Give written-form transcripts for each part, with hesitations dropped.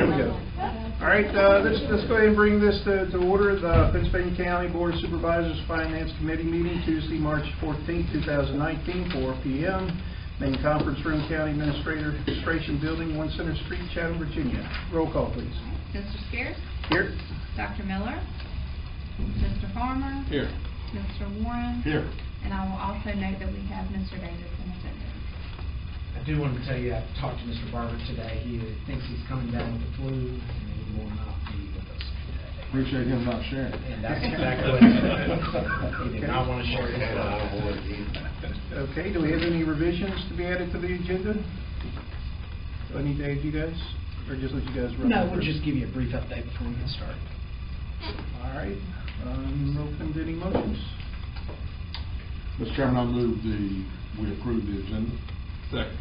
There we go. All right, let's go ahead and bring this to order. The Pittsylvania County Board of Supervisors Finance Committee meeting Tuesday, March 14th, 2019, 4 p.m. Main conference room, County Administration Building, 1 Center Street, Chatham, Virginia. Roll call, please. Mr. Spears? Here. Dr. Miller? Mr. Farmer? Here. Mr. Warren? Here. And I will also note that we have Mr. Davis in attendance. I do want to tell you, I talked to Mr. Barber today. He thinks he's coming down with the flu, and he will not be with us today. Appreciate him not sharing. And that's exactly what he said. He did not want to share it. Okay, do we have any revisions to be added to the agenda? Do I need to add you guys, or just let you guys run? No, we'll just give you a brief update before we get started. All right, open to any motions. Mr. Chairman, I move we approve the agenda. Second.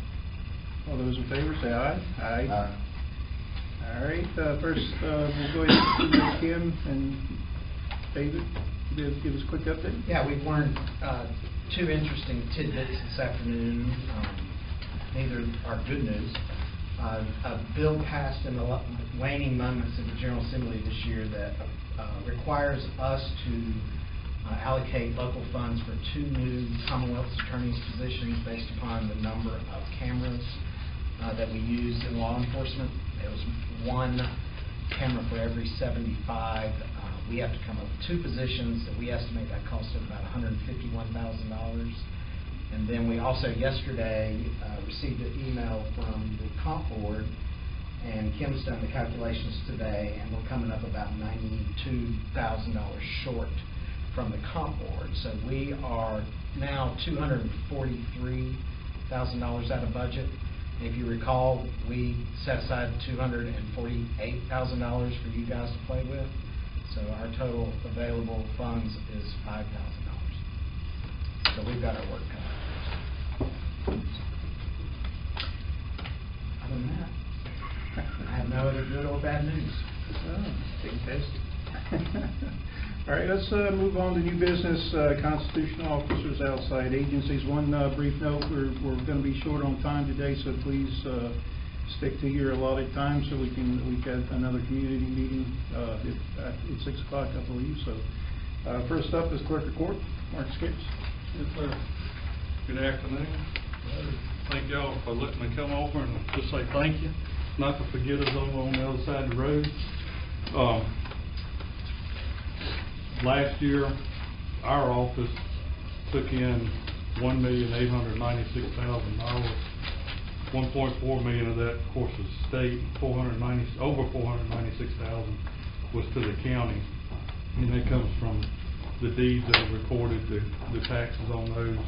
All those in favor say aye. Aye. All right, first we'll go ahead and Kim and David. Give us a quick update. Yeah, we've learned two interesting tidbits this afternoon. Neither are good news. A bill passed in the waning moments of the General Assembly this year that requires us to allocate local funds for 2 new Commonwealth Attorney's positions based upon the number of cameras that we use in law enforcement. It was 1 camera for every 75. We have to come up with 2 positions that we estimate that cost of about $151,000. And then we also yesterday received an email from the comp board, and Kim's done the calculations today, and we're coming up about $92,000 short from the comp board. So we are now $243,000 out of budget. If you recall, we set aside $248,000 for you guys to play with. So our total available funds is $5,000. So we've got our work cut out. Other than that, I have no other good or bad news. Oh, fantastic. All right, let's move on to new business, constitutional officers, outside agencies. One brief note, we're going to be short on time today, so please stick to your allotted time so we've got another community meeting at 6 o'clock, I believe. So first up is Clerk of Court, Mark Skips. Yes, sir. Good afternoon. Thank y'all for letting me come over and just say thank you. Not to forget us over on the other side of the road. Last year, our office took in $1,896,000. $1.4 million of that, of course, is state. Over $496,000 was to the county, and that comes from the deeds that are recorded, the taxes on those,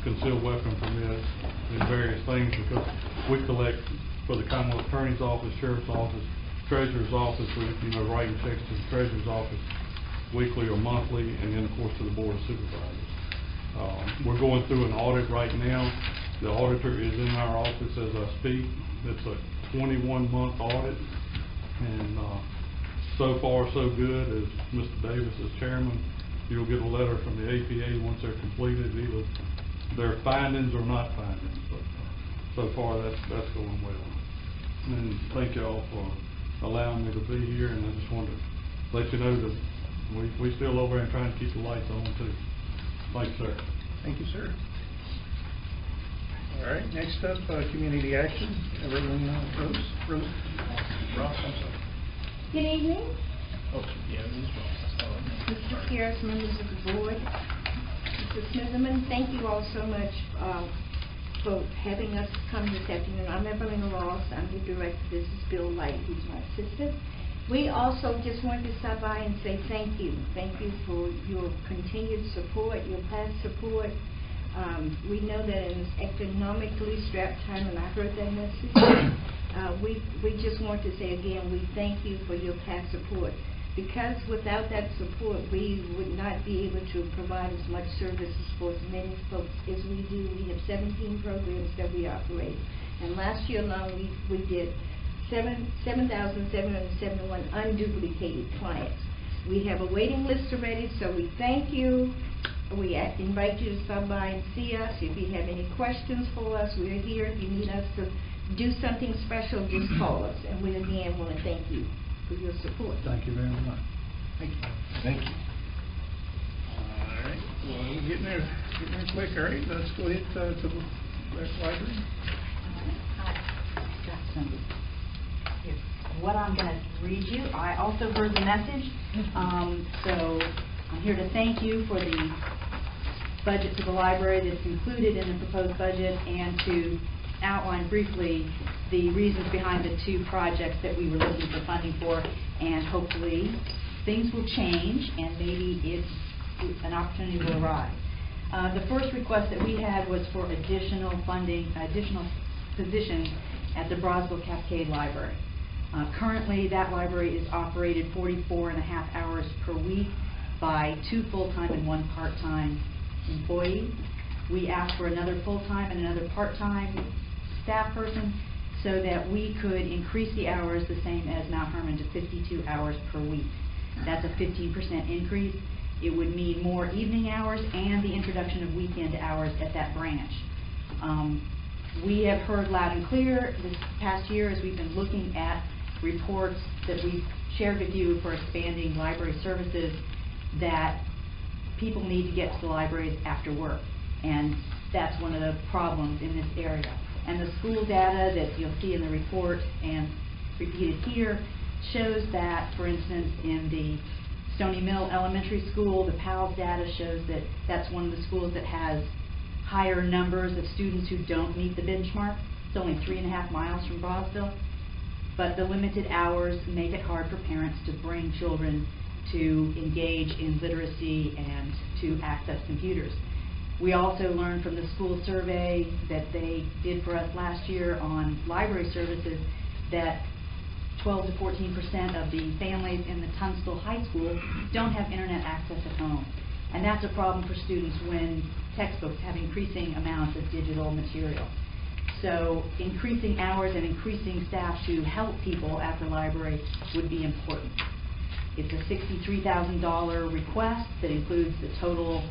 concealed weapon permits, and various things, because we collect for the Commonwealth Attorney's Office, Sheriff's Office, Treasurer's Office, writing checks to the Treasurer's Office weekly or monthly, and then of course to the Board of Supervisors. We're going through an audit right now. The auditor is in our office as I speak. It's a 21-month audit, and so far so good. As Mr. Davis is chairman, you'll get a letter from the APA once they're completed, either their findings or not findings. But so far that's going well. And thank y'all for allowing me to be here, and I just wanted to let you know that we still over there trying to keep the lights on too. Thanks, sir. Thank you, sir. All right, next up, community action. Everyone, Rose? Ross, I'm sorry. Good evening. Oh, yeah, Ms. Ross. Mr. Spears, members of the board. Mr. Smitherman, thank you all so much for having us come this afternoon. I'm Evelyn Ross. I'm the director. This is Bill Light, who's my assistant. We also just wanted to stop by and say thank you. Thank you for your continued support, your past support. We know that in this economically strapped time, and I heard that message, we just want to say again, we thank you for your past support. Because without that support, we would not be able to provide as much services for as many folks as we do. We have 17 programs that we operate. And last year alone, we did 7,771 unduplicated clients. We have a waiting list already, so we thank you. We invite you to stop by and see us. If you have any questions for us, we're here. If you need us to do something special, just call us. And we again want to thank you for your support. Thank you very much. Thank you. Thank you. All right, well, we're getting there quick. All right, let's go ahead to the library. Got some. Here. What I'm going to read you, I also heard the message, so I'm here to thank you for the budget to the library that's included in the proposed budget, and to outline briefly the reasons behind the two projects that we were looking for funding for, and hopefully things will change and maybe an opportunity will arise. The first request that we had was for additional funding, additional positions at the Brosville Cascade Library. Currently, that library is operated 44.5 hours per week by 2 full-time and 1 part-time employee. We asked for another full-time and another part-time staff person so that we could increase the hours the same as Mount Hermon to 52 hours per week. That's a 15% increase. It would mean more evening hours and the introduction of weekend hours at that branch. We have heard loud and clear this past year as we've been looking at reports that we've shared with you for expanding library services, that people need to get to the libraries after work, and that's one of the problems in this area. And the school data that you'll see in the report and repeated here shows that, for instance, in the Stony Mill Elementary School, the PALS data shows that that's one of the schools that has higher numbers of students who don't meet the benchmark. It's only 3.5 miles from Brosville, but the limited hours make it hard for parents to bring children to engage in literacy and to access computers. We also learned from the school survey that they did for us last year on library services that 12 to 14% of the families in the Tunstall High School don't have internet access at home. And that's a problem for students when textbooks have increasing amounts of digital material. So increasing hours and increasing staff to help people at the library would be important. It's a $63,000 request that includes the total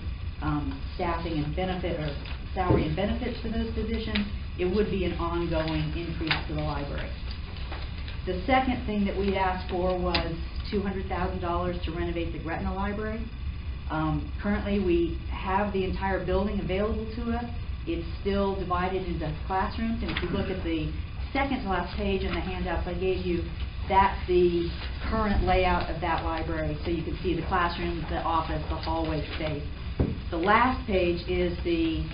staffing and benefit, or salary and benefits for those positions. It would be an ongoing increase to the library. The second thing that we asked for was $200,000 to renovate the Gretna Library. Currently, we have the entire building available to us. It's still divided into classrooms, and if you look at the second to last page in the handouts I gave you, that's the current layout of that library. So you can see the classrooms, the office, the hallway space. The last page is the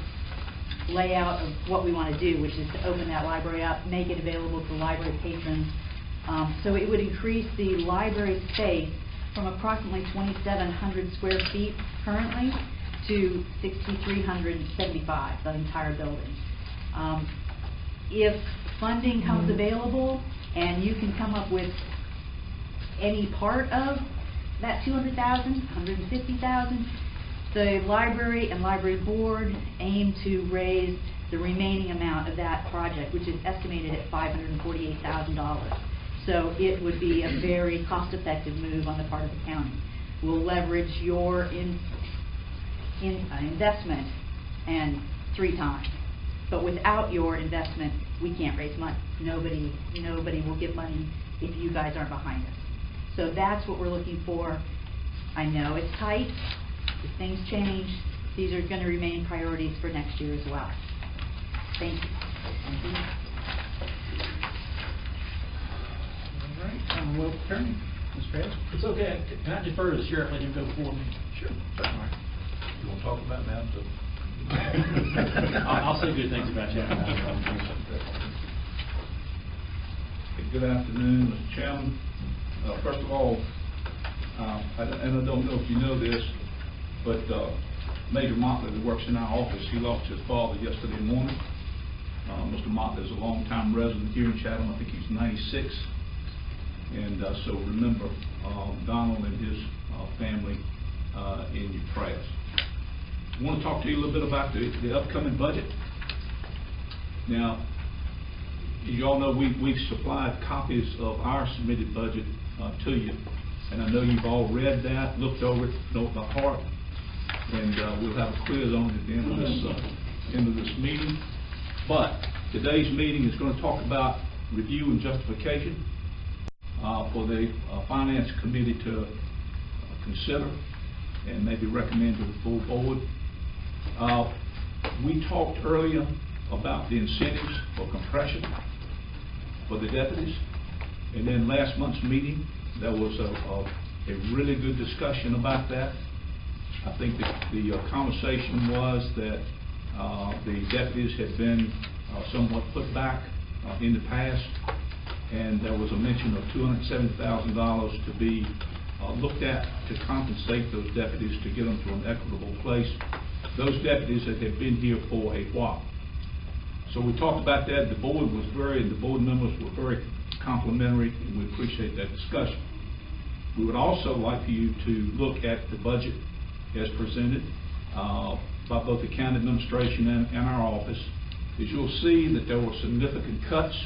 layout of what we want to do, which is to open that library up, make it available to library patrons. So it would increase the library space from approximately 2,700 square feet currently to 6,375, the entire building. If funding comes available and you can come up with any part of that $200,000, $150,000, the library and library board aim to raise the remaining amount of that project, which is estimated at $548,000. So it would be a very cost-effective move on the part of the county. We'll leverage your investment and 3 times. But without your investment, we can't raise money. Nobody will give money if you guys aren't behind us. So that's what we're looking for. I know it's tight. If things change, these are going to remain priorities for next year as well. Thank you. All right, Commonwealth Attorney, Ms. Bass. It's okay. Can I defer to the sheriff, let him go before me? Sure. All right. You want to talk about that? I'll say good things about you. Good afternoon, Mr. Chairman. First of all, and I don't know if you know this, but Major Motley that works in our office, he lost his father yesterday morning. Mr. Motley is a longtime resident here in Chatham. I think he's 96. And so remember Donald and his family in your prayers. I want to talk to you a little bit about the upcoming budget. Now, as you all know, we've supplied copies of our submitted budget to you. And I know you've all read that, looked over it, know it by heart. And we'll have a quiz on it at the end of this meeting. But Today's meeting is going to talk about review and justification for the Finance Committee to consider and maybe recommend to the full board. We talked earlier about the incentives for compression for the deputies, and then last month's meeting there was a really good discussion about that. I think the conversation was that the deputies had been somewhat put back in the past, and there was a mention of $270,000 to be looked at to compensate those deputies to get them to an equitable place. Those deputies that had been here for a while. So we talked about that. The board the board members were very complimentary, and we appreciate that discussion. We would also like for you to look at the budget as presented by both the county administration and our office. As you'll see that there were significant cuts,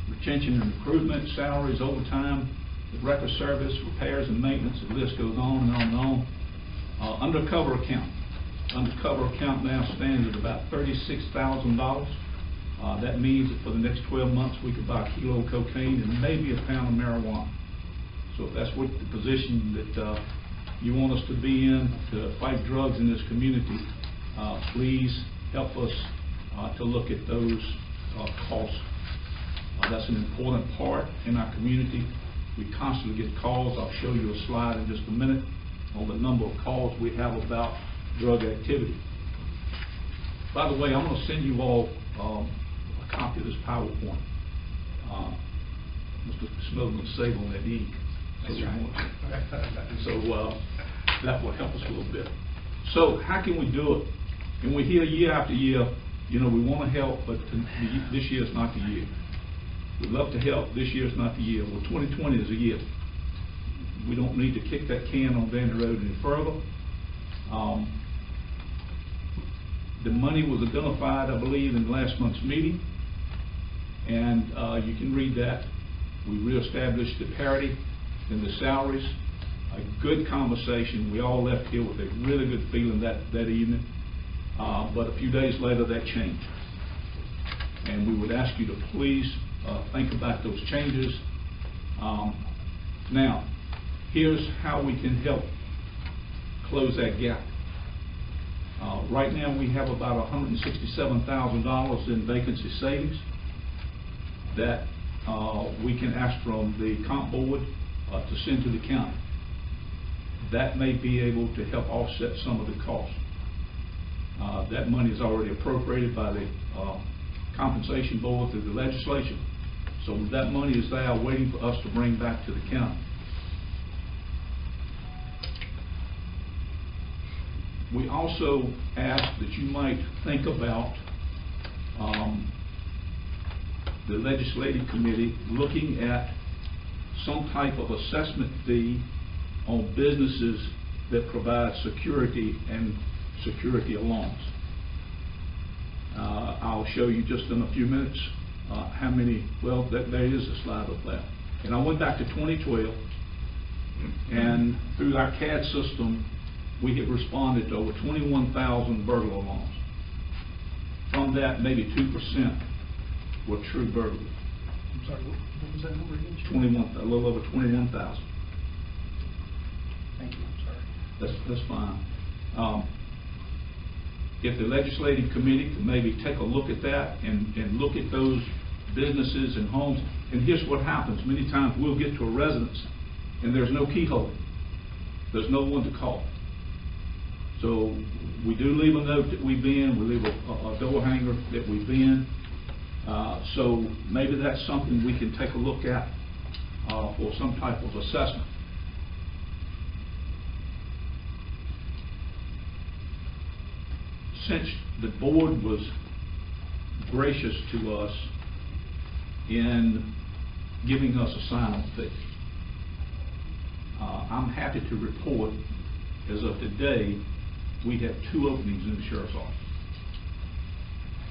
retention and recruitment, salaries, overtime, the record service, repairs and maintenance, the list goes on and on and on. Undercover account. Undercover account now stands at about $36,000. That means that for the next 12 months we could buy a kilo of cocaine and maybe a pound of marijuana. So if that's what the position that you want us to be in to fight drugs in this community, please help us to look at those costs. That's an important part in our community. We constantly get calls. I'll show you a slide in just a minute on the number of calls we have about drug activity. By the way, I'm going to send you all a copy of this PowerPoint. Mr. Smith will save on that ink. That's right. So that will help us a little bit. So how can we do it? And we hear year after year, you know, we want to help, but this year is not the year. We'd love to help. This year is not the year. Well, 2020 is a year. We don't need to kick that can on down the road any further. The money was identified, I believe, in last month's meeting, and you can read that. We reestablished the parity in the salaries. A good conversation. We all left here with a really good feeling that evening, but a few days later that changed. And we would ask you to please think about those changes. Now, here's how we can help close that gap. Right now we have about $167,000 in vacancy savings that we can ask from the comp board to send to the county. That may be able to help offset some of the costs. That money is already appropriated by the compensation board through the legislation. So that money is there waiting for us to bring back to the county. We also ask that you might think about the legislative committee looking at some type of assessment fee on businesses that provide security and security alarms. I'll show you just in a few minutes how many, well, there is a slide of that. And I went back to 2012, and through our CAD system, we had responded to over 21,000 burglar alarms. From that, maybe 2% were true burglars. I'm sorry, what was that number again? 21, a little over 21,000. Thank you, I'm sorry. That's fine. If the legislative committee could maybe take a look at that and look at those businesses and homes. And here's what happens. Many times we'll get to a residence and there's no keyhole. There's no one to call. So we do leave a note that we've been. We leave a door hanger that we've been. So maybe that's something we can take a look at for some type of assessment. Since the board was gracious to us in giving us a sign-up fee, I'm happy to report, as of today, we have 2 openings in the sheriff's office.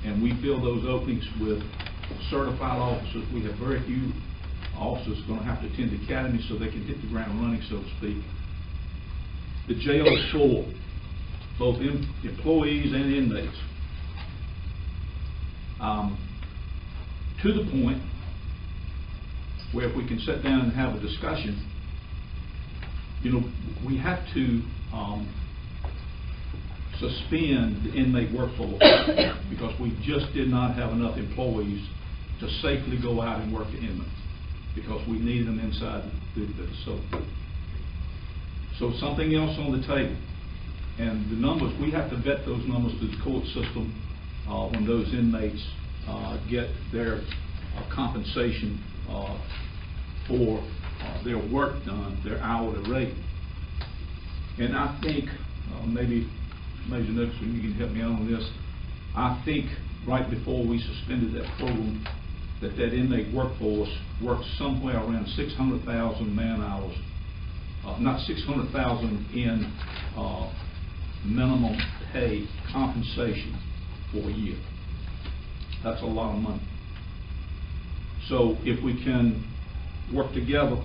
And we fill those openings with certified officers. We have very few officers going to have to attend the academy so they can hit the ground running, so to speak. The jail is full, both employees and inmates. to the point where if we can sit down and have a discussion, you know, we have to suspend the inmate workforce because we just did not have enough employees to safely go out and work the inmates because we needed them inside the facility. So something else on the table. And the numbers, we have to vet those numbers through the court system when those inmates get their compensation for their work done, their hourly rate. And I think, maybe Major Nicholson, you can help me out on this, I think right before we suspended that program, that inmate workforce worked somewhere around 600,000 man-hours, not 600,000 in minimum pay compensation for a year. That's a lot of money. So if we can work together,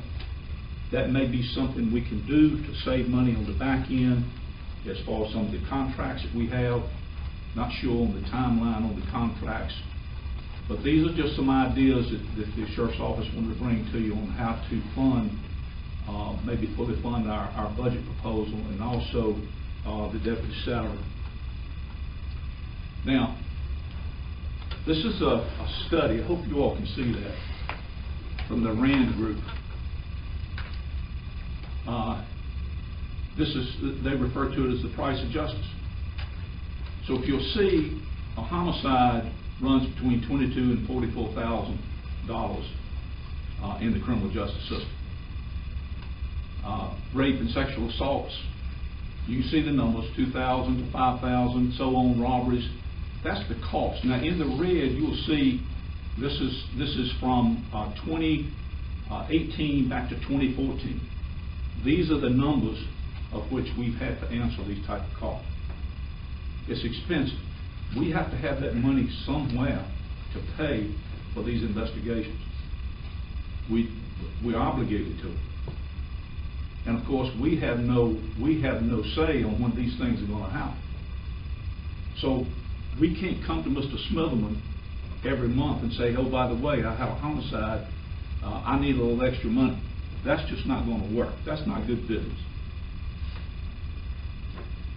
that may be something we can do to save money on the back end as far as some of the contracts that we have. Not sure on the timeline on the contracts, but these are just some ideas that the Sheriff's Office wanted to bring to you on how to fund, maybe fully fund our budget proposal and also the deputy salary. Now, this is a study, I hope you all can see that, from the RAND group. They refer to it as the price of justice. So if you'll see, a homicide runs between $22,000 and $44,000 in the criminal justice system. Rape and sexual assaults, you can see the numbers, 2,000 to 5,000, so on, robberies. That's the cost. Now in the red, you will see this is from 2018 back to 2014. These are the numbers of which we've had to answer these type of calls. It's expensive. We have to have that money somewhere to pay for these investigations. We're obligated to it. And of course, we have no say on when these things are going to happen. So we can't come to Mr. Smitherman every month and say, oh, by the way, I have a homicide, I need a little extra money. That's just not going to work. That's not good business.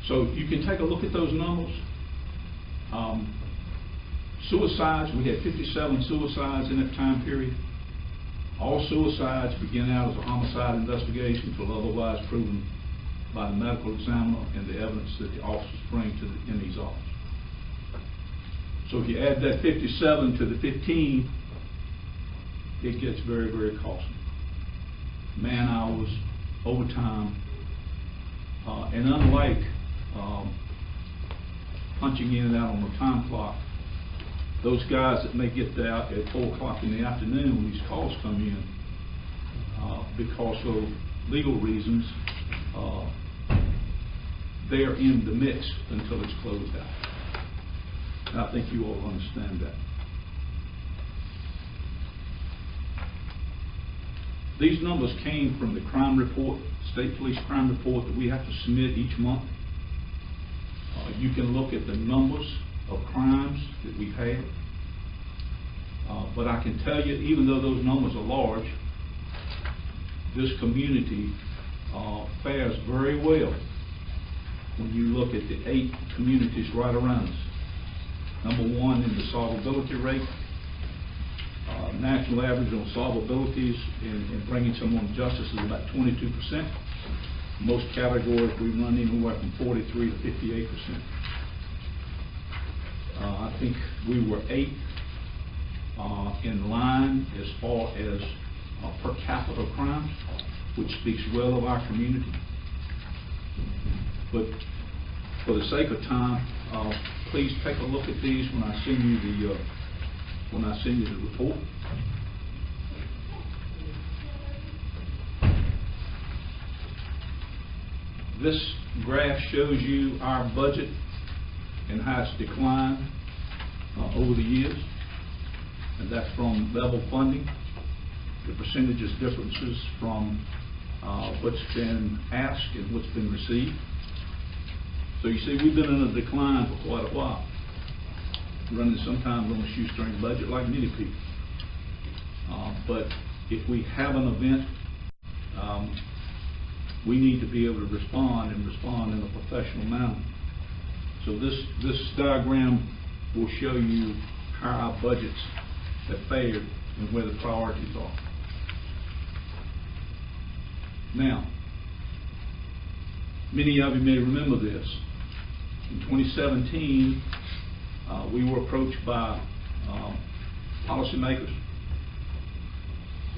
So you can take a look at those numbers. Suicides, we had 57 suicides in that time period. All suicides begin out as a homicide investigation until otherwise proven by the medical examiner and the evidence that the officers bring to the MD's office. So if you add that 57 to the 15, it gets very, very costly. Man hours, overtime, and unlike punching in and out on the time clock, those guys that may get out at 4 o'clock in the afternoon when these calls come in, because of legal reasons, they're in the mix until it's closed out. And I think you all understand that. These numbers came from the crime report, state police crime report that we have to submit each month. You can look at the numbers of crimes that we've had. But I can tell you, even though those numbers are large, this community fares very well when you look at the 8 communities right around us. Number 1 in the solvability rate. National average on solvabilities in bringing someone to justice is about 22%. Most categories we run anywhere from 43 to 58%. I think we were 8th in line as far as per capita crimes, which speaks well of our community. But for the sake of time, please take a look at these when I send you the report. This graph shows you our budget and how it's declined over the years, and that's from level funding. The percentages differences from what's been asked and what's been received. So you see, we've been in a decline for quite a while, running sometimes on a shoestring budget like many people. But if we have an event, we need to be able to respond and respond in a professional manner. So this diagram will show you how our budgets have fared and where the priorities are. Now, many of you may remember this. In 2017, we were approached by policymakers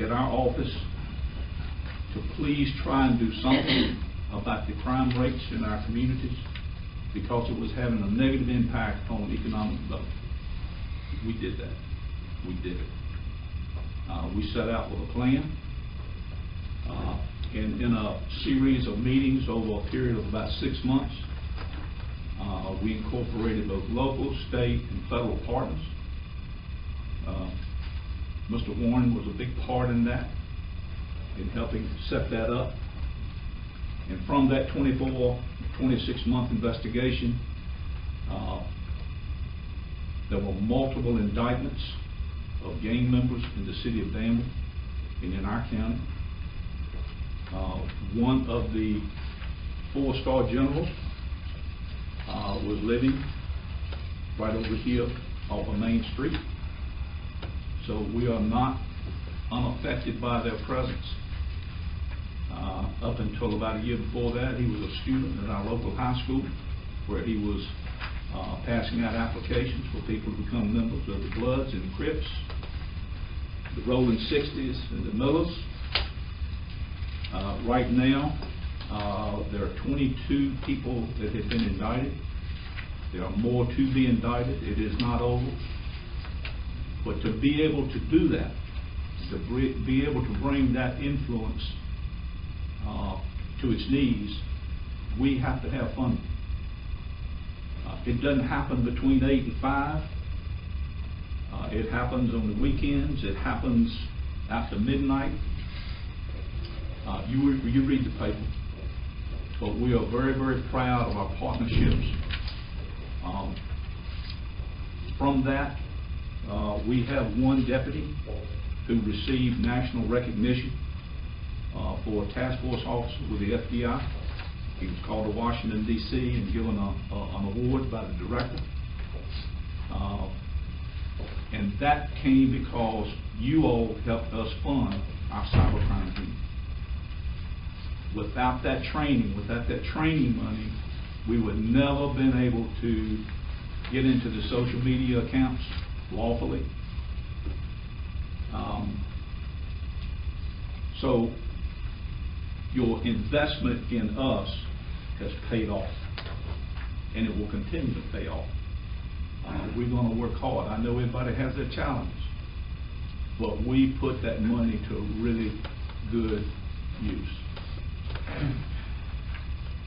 at our office to please try and do something about the crime rates in our communities because it was having a negative impact on economic development. We did that. We did it. We set out with a plan. And in a series of meetings over a period of about 6 months, we incorporated both local, state, and federal partners. Mr. Warren was a big part in that, in helping set that up. And from that 26-month investigation, there were multiple indictments of gang members in the city of Danville and in our county. One of the 4-star generals was living right over here off of Main Street. So we are not unaffected by their presence. Up until about a year before that, he was a student at our local high school where he was passing out applications for people to become members of the Bloods and the Crips, the Rolling 60s and the Millers. Right now, there are 22 people that have been indicted. There are more to be indicted. It is not over. But to be able to do that, to be able to bring that influence to its knees, we have to have funding. It doesn't happen between 8 and 5. It happens on the weekends. It happens after midnight. You read the paper. But we are very, very proud of our partnerships. From that, we have one deputy who received national recognition for a task force officer with the FBI. He was called to Washington, D.C. and given an award by the director. And that came because you all helped us fund our cybercrime team. Without that training, money, we would never have been able to get into the social media accounts lawfully. So your investment in us has paid off, and it will continue to pay off. We're going to work hard. I know everybody has their challenges, but we put that money to really good use.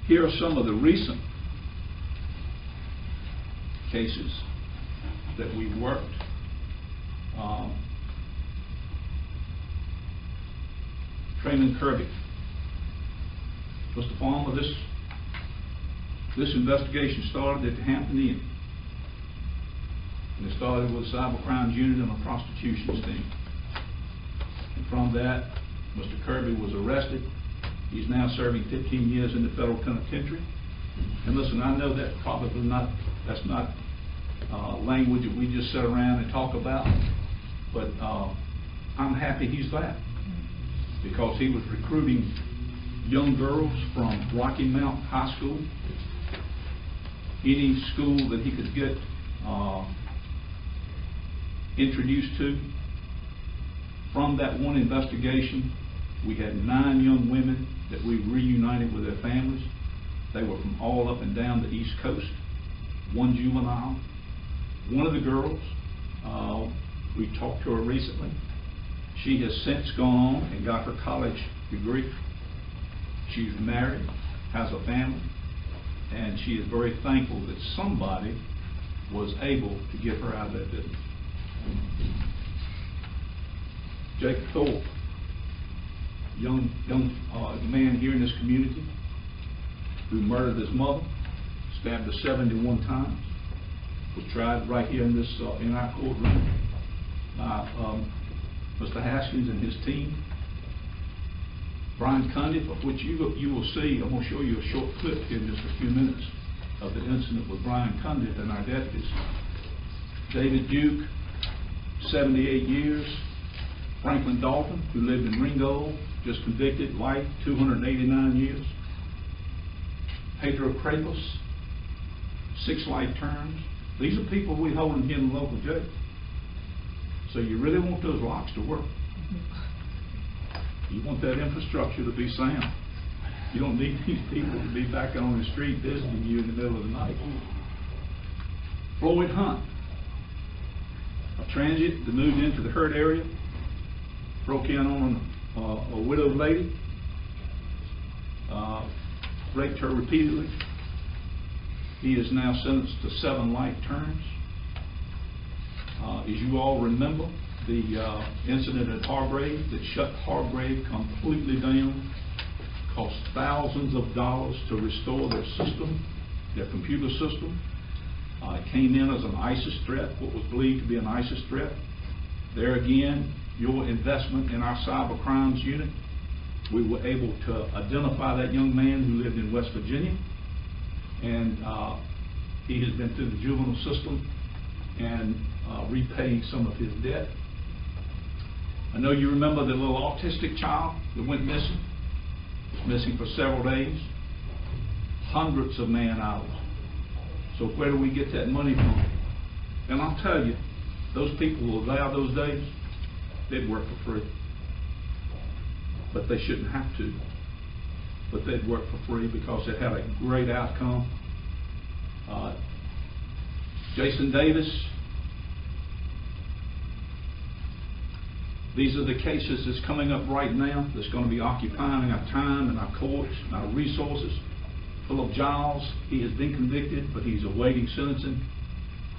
Here are some of the recent cases that we worked. Trayman Kirby. Mr. Farmer, this investigation started at the Hampton Inn. And it started with a cybercrimes unit and a prostitution sting. And from that, Mr. Kirby was arrested. He's now serving 15 years in the federal penitentiary. And listen, I know that's not language that we just sit around and talk about, but I'm happy he's back because he was recruiting young girls from Rocky Mount High School, any school that he could get introduced to. From that one investigation, we had 9 young women that we reunited with their families. They were from all up and down the East Coast. 1 juvenile. One of the girls, we talked to her recently. She has since gone on and got her college degree. She's married, has a family, and she is very thankful that somebody was able to get her out of that business. Jacob Thorpe, young man here in this community who murdered his mother, stabbed her 71 times, was tried right here in this in our courtroom by Mr. Haskins and his team. Brian Cundiff, of which you will see, I'm going to show you a short clip here in just a few minutes of the incident with Brian Cundiff and our deputies. David Duke, 78 years. Franklin Dalton, who lived in Ringgold, just convicted, life, 289 years. Pedro Crepus, 6 life terms. These are people we holding here in the local jail. So you really want those locks to work. You want that infrastructure to be sound. You don't need these people to be back on the street visiting you in the middle of the night. Floyd Hunt, a transient that moved into the Hurt area, broke in on a widowed lady, raped her repeatedly. He is now sentenced to 7 life terms. As you all remember, the incident at Hargrave that shut Hargrave completely down, cost thousands of dollars to restore their system, their computer system. It came in as an ISIS threat, what was believed to be an ISIS threat. There again, your investment in our cyber crimes unit, we were able to identify that young man who lived in West Virginia, and he has been through the juvenile system and repaying some of his debt. I know you remember the little autistic child that went missing. Was missing for several days. Hundreds of man hours. So where do we get that money from? And I'll tell you, those people who allow those days, they'd work for free. But they shouldn't have to. But they'd work for free because it had a great outcome. Jason Davis. These are the cases that's coming up right now that's going to be occupying our time and our courts and our resources. Philip Giles, he has been convicted, but he's awaiting sentencing.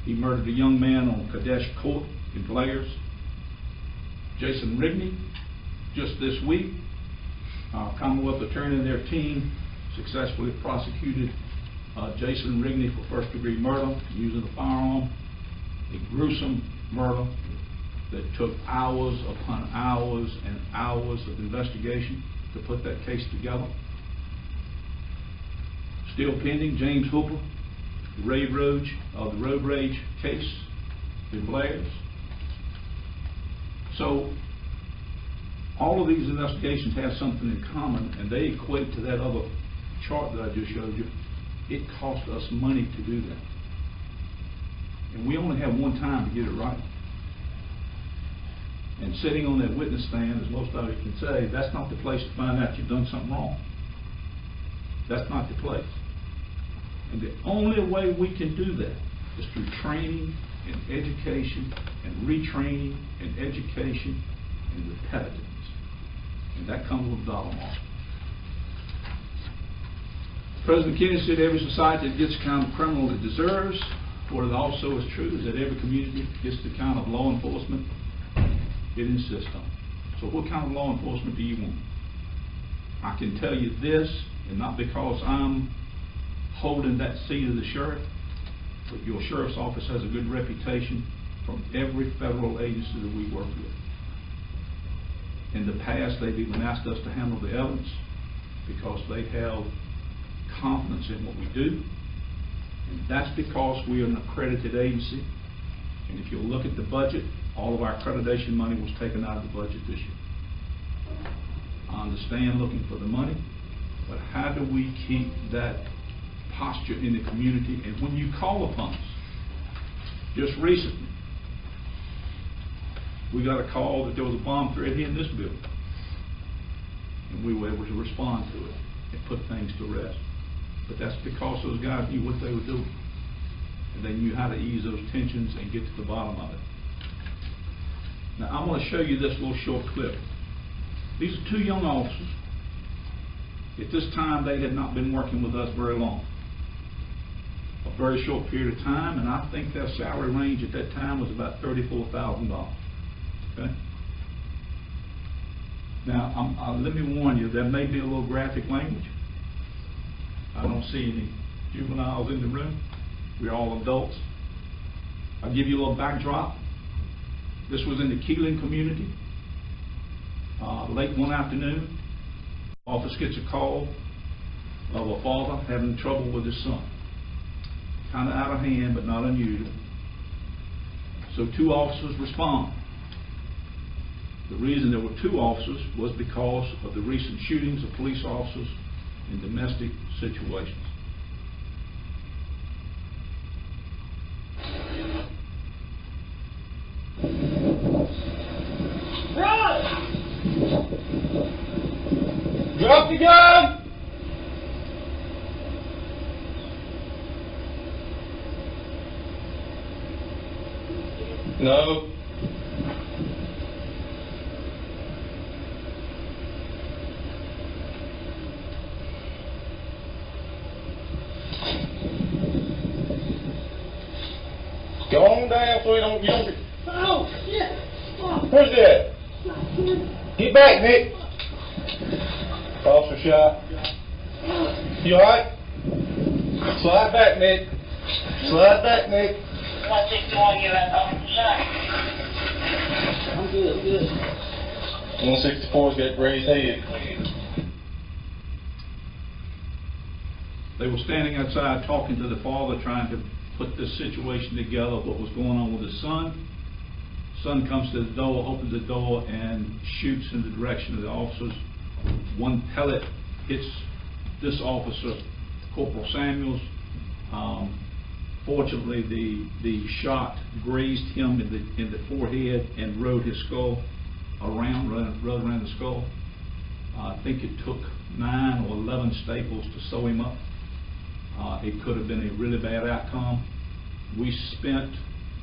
He murdered a young man on Kadesh Court in Blair's. Jason Rigney, just this week, our Commonwealth Attorney and their team successfully prosecuted Jason Rigney for first-degree murder using a firearm. A gruesome murder that took hours upon hours and hours of investigation to put that case together. Still pending, James Hooper, the road rage case in Blair's. So all of these investigations have something in common, and they equate to that other chart that I just showed you. It cost us money to do that. And we only have one time to get it right. And sitting on that witness stand, as most of you can say, that's not the place to find out you've done something wrong. That's not the place. And the only way we can do that is through training and education and retraining and education and repetitiveness. And that comes with a dollar mark. President Kennedy said every society that gets the kind of criminal it deserves. What it also is true is that every community gets the kind of law enforcement it insists on. So what kind of law enforcement do you want? I can tell you this, and not because I'm holding that seat of the sheriff, but your sheriff's office has a good reputation from every federal agency that we work with. In the past, they've even asked us to handle the evidence because they have confidence in what we do. And that's because we are an accredited agency. And if you'll look at the budget, all of our accreditation money was taken out of the budget this year. I understand looking for the money, but how do we keep that posture in the community? And when you call upon us, just recently, we got a call that there was a bomb threat here in this building. And we were able to respond to it and put things to rest. But that's because those guys knew what they were doing. And they knew how to ease those tensions and get to the bottom of it. Now, I'm going to show you this little short clip. These are 2 young officers. At this time, they had not been working with us very long. A very short period of time, and I think their salary range at that time was about $34,000. Okay? Now, let me warn you, there may be a little graphic language. I don't see any juveniles in the room. We're all adults. I'll give you a little backdrop. This was in the Keeling community. Late one afternoon, office gets a call of a father having trouble with his son. Kind of out of hand, but not unusual. So 2 officers respond. The reason there were 2 officers was because of the recent shootings of police officers in domestic situations. Drop the gun! No. Go on down so you don't get... Oh, shit! Where's that? Get back, Nick. Officer shot. You alright? Slide back, Nick. Slide back, Nick. 161, you're at officer shot. I'm good, I'm good. 164's got raised head. They were standing outside talking to the father, trying to put this situation together, what was going on with his son. Son comes to the door, opens the door, and shoots in the direction of the officers. One pellet hits this officer, Corporal Samuels. Fortunately, the shot grazed him in the forehead and rode his skull around the skull. I think it took 9 or 11 staples to sew him up. It could have been a really bad outcome. We spent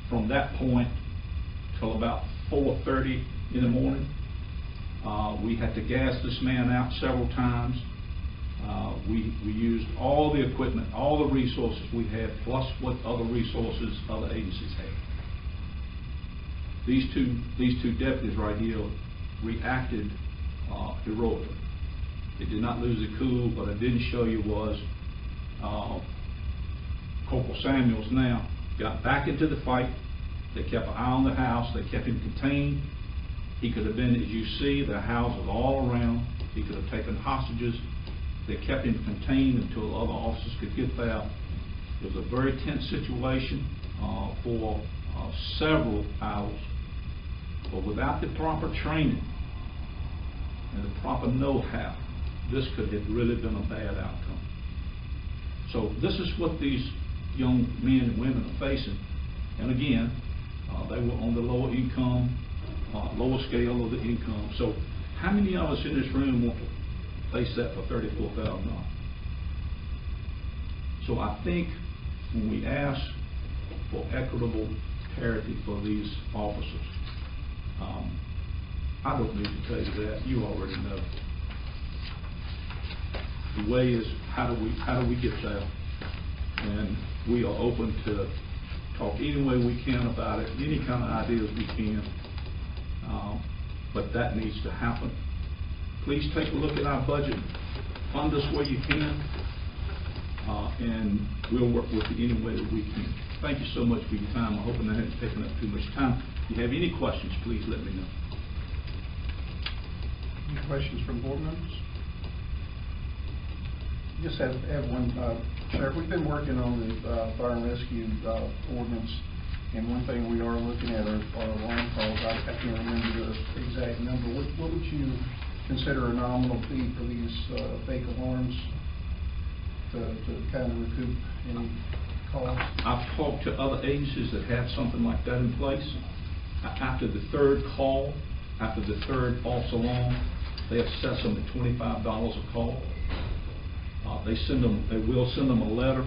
from that point till about 4:30 in the morning. We had to gas this man out several times. We used all the equipment, all the resources we had, plus what other resources other agencies had. These two deputies right here reacted heroically. They did not lose their cool. What I didn't show you was Corporal Samuels now got back into the fight. They kept an eye on the house. They kept him contained. He could have been, as you see, the houses all around. He could have taken hostages. They kept him contained until other officers could get there. It was a very tense situation for several hours. But without the proper training and the proper know-how, this could have really been a bad outcome. So this is what these young men and women are facing. And again, they were on the lower income, lower scale of the income. So how many of us in this room want to face that for $34,000? So I think when we ask for equitable parity for these officers, I don't need to tell you that. You already know. The way is, how do we get there? And we are open to talk any way we can about it, any kind of ideas we can. But that needs to happen. Please take a look at our budget. Fund us where you can, and we'll work with you any way that we can. Thank you so much for your time. I'm hoping I haven't taken up too much time. If you have any questions, please let me know. Any questions from board members? Just have one, Sheriff. We've been working on the fire and rescue ordinance, and one thing we are looking at are alarm calls. I can't remember the exact number. What would you consider a nominal fee for these fake alarms to kind of recoup any costs? I've talked to other agencies that have something like that in place. After the third call, after the third false alarm, they assess them at $25 a call. They will send them a letter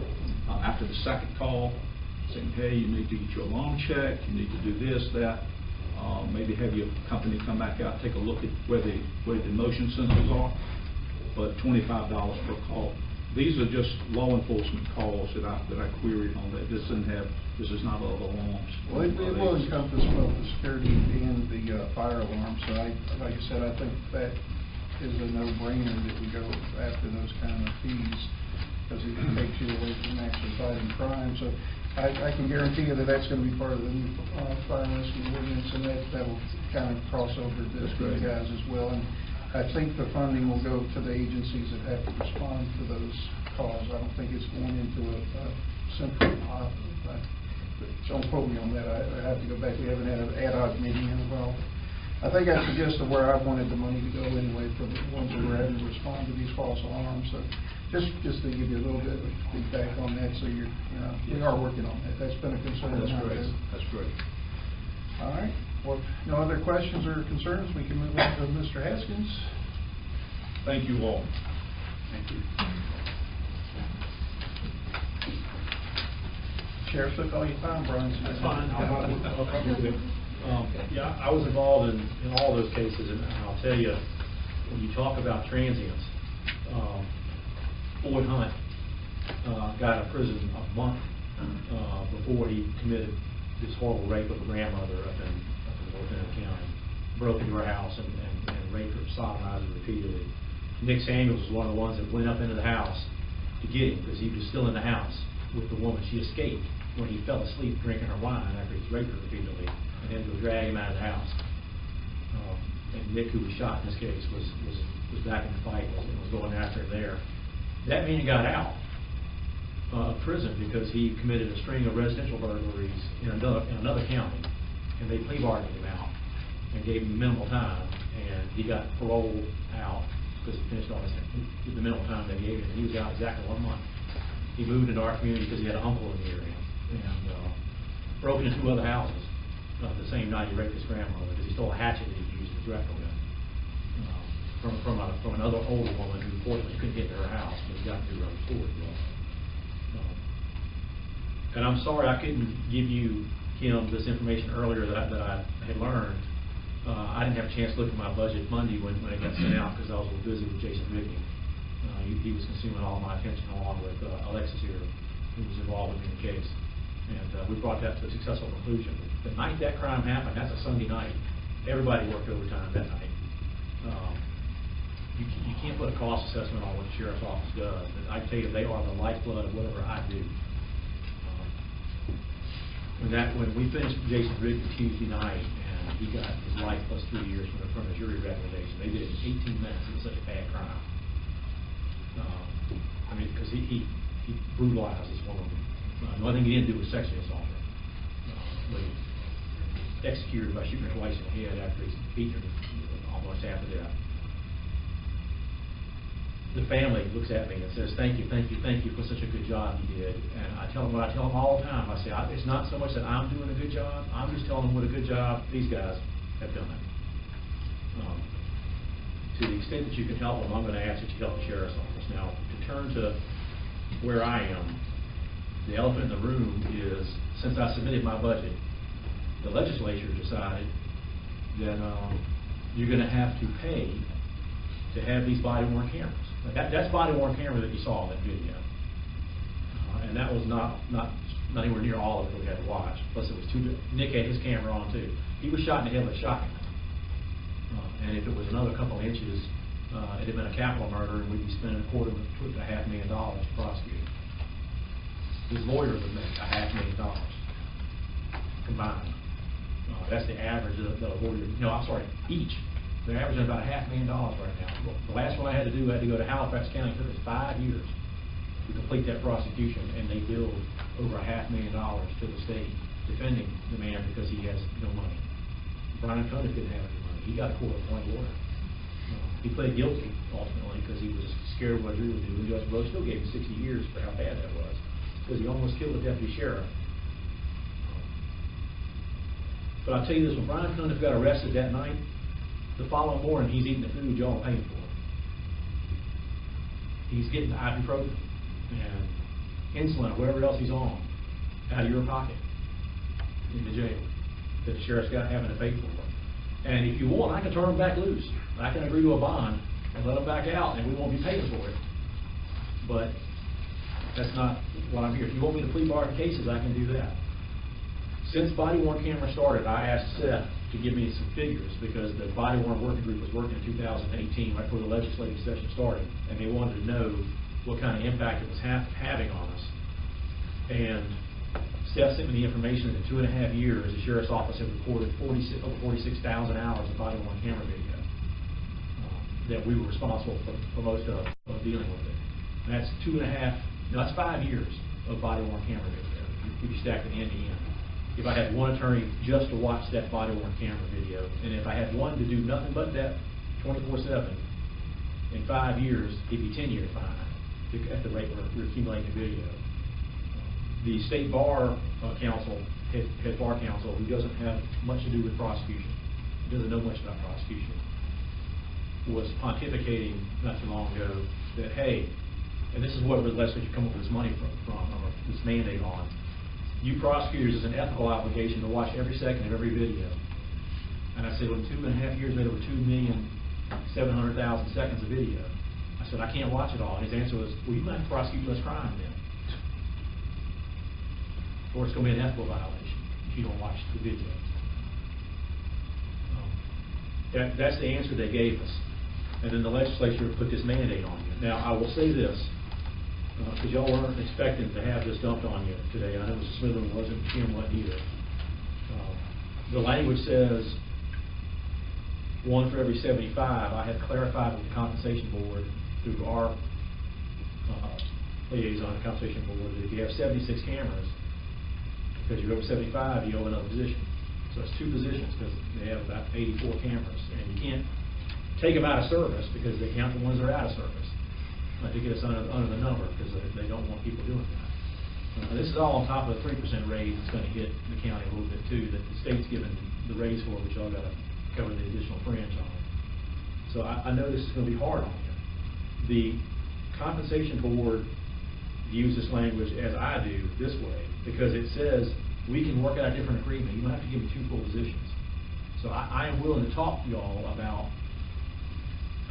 after the second call saying, hey, you need to get your alarm checked, you need to do this, that. Maybe have your company come back out, take a look at where the motion sensors are. But $25 per call. These are just law enforcement calls that I queried on that. This is not other alarms. Well, it will encompass both the security and the fire alarm. So like I said, I think that is a no-brainer that we go after those kind of fees, because it takes you away from actually fighting crime. So I can guarantee you that that's going to be part of the new fire and rescue ordinance, and that will kind of cross over to you guys as well. And I think the funding will go to the agencies that have to respond to those calls. I don't think it's going into a central pot. Don't quote me on that. I have to go back. We haven't had an ad hoc meeting in a while. I think that's just where I wanted the money to go anyway for the ones that were having to respond to these false alarms. So just to give you a little bit of feedback on that, so we are working on that. That's been a concern. That's great. That's great. All right. Well, if no other questions or concerns, we can move on to Mr. Haskins. Thank you all. Thank you. Sheriff took all your time, Brian. That's fine. I'll probably do it. Yeah, I was involved in all those cases, and I'll tell you, when you talk about transients, Floyd Hunt got out of prison a month before he committed this horrible rape of a grandmother up in North End County. Broke into her house and raped her, sodomized her repeatedly. Nick Samuels was one of the ones that went up into the house to get him because he was still in the house with the woman. She escaped when he fell asleep drinking her wine after he raped her repeatedly, and then to drag him out of the house. And Nick, who was shot in this case, was back in the fight and was going after him there. That man got out of prison because he committed a string of residential burglaries in another county, and they plea bargained him out and gave him minimal time, and he got paroled out because he finished all the minimal time they gave him, and he was out exactly 1 month. He moved into our community because he had an uncle in the area, and broke into 2 other houses the same night he raped his grandmother because he stole a hatchet that he used as a rifle gun from another older woman who fortunately couldn't get to her house, but he got to her own story. And I'm sorry I couldn't give you, Kim, this information earlier that I had learned. I didn't have a chance to look at my budget Monday when it got sent out because I was a little busy with Jason Rigney. He was consuming all of my attention along with Alexis here, who was involved with me in the case. And we brought that to a successful conclusion. The night that crime happened, that's a Sunday night. Everybody worked overtime that night. You can't put a cost assessment on what the sheriff's office does, but I tell you, they are the lifeblood of whatever I do. When we finished Jason Rigney Tuesday night, and he got his life plus 3 years from a jury recommendation, they did it in 18 minutes. It was such a bad crime. I mean, because he brutalized this woman. The only thing he didn't do was sexually assault her. But he executed her by shooting her twice in the head after he's beaten her almost half to death. The family looks at me and says, thank you for such a good job you did. And I tell them what I tell them all the time. I say, it's not so much that I'm doing a good job. I'm just telling them what a good job these guys have done. To the extent that you can help them, I'm going to ask that you help the sheriff's office. Now, to turn to where I am, the elephant in the room is, since I submitted my budget, the legislature decided that you're going to have to pay to have these body-worn cameras. That's body-worn camera that you saw in that video. And that was not anywhere near all of it we had to watch. Plus, it was Nick had his camera on, too. He was shot in the head with a shotgun. And if it was another couple of inches, it had been a capital murder, and we'd be spending $250,000 to prosecute. His lawyer would make $500,000 combined. That's the average of the lawyer. No, I'm sorry, each. They're averaging about $500,000 right now. The last one I had to do, I had to go to Halifax County. It took us 5 years to complete that prosecution, and they billed over $500,000 to the state defending the man because he has no money. Brian Cundiff didn't have any money. He got a court-appointed lawyer. He pled guilty ultimately because he was scared of what a jury would do. And Judge Blow still gave him 60 years for how bad that was because he almost killed a deputy sheriff. But I'll tell you this: when Brian Cundiff got arrested that night, the following morning he's eating the food y'all are paying for. He's getting the ibuprofen and insulin or whatever else he's on out of your pocket in the jail that the sheriff's got having to pay for. And if you want, I can turn them back loose. I can agree to a bond and let them back out, and we won't be paying for it. But that's not what I'm here. If you want me to plea bargain cases, I can do that. Since body-worn camera started, I asked Seth to give me some figures because the body-worn working group was working in 2018, right before the legislative session started, and they wanted to know what kind of impact it was having on us. And Steph sent me the information that in 2.5 years, the sheriff's office had recorded over 46,000 hours of body-worn camera video that we were responsible for most of dealing with it. And that's 5 years of body-worn camera video, if you stack it end to end. If I had one attorney just to watch that body-worn camera video, and if I had one to do nothing but that 24/7, in 5 years, he'd be 10 years behind at the rate we're accumulating the video. The State Bar Council, head bar counsel, who doesn't have much to do with prosecution, doesn't know much about prosecution, was pontificating not too long ago that, hey, and this is what the legislature come up with this money from or this mandate on, you prosecutors, it's an ethical obligation to watch every second of every video. And I said, well, in 2.5 years, made over 2,700,000 seconds of video. I said, I can't watch it all. And his answer was, well, you might have to prosecute less crime then. Or it's going to be an ethical violation if you don't watch the video. That's the answer they gave us. And then the legislature put this mandate on you. Now, I will say this, because y'all weren't expecting to have this dumped on you today. I know Mr. Smitherman wasn't, Jim wasn't either. The language says 1 for every 75. I have clarified with the compensation board through our liaison, the compensation board, that if you have 76 cameras, because you're over 75, you owe another position. So it's 2 positions because they have about 84 cameras. And you can't take them out of service because they count the ones that are out of service to get us under the number because they don't want people doing that. This is all on top of the 3% raise that's going to hit the county a little bit too, that the state's given the raise for, which y'all got to cover the additional fringe on. So I know this is going to be hard on you. The compensation board views this language as I do this way because it says we can work out a different agreement. You don't have to give me 2 full positions. So I am willing to talk to y'all about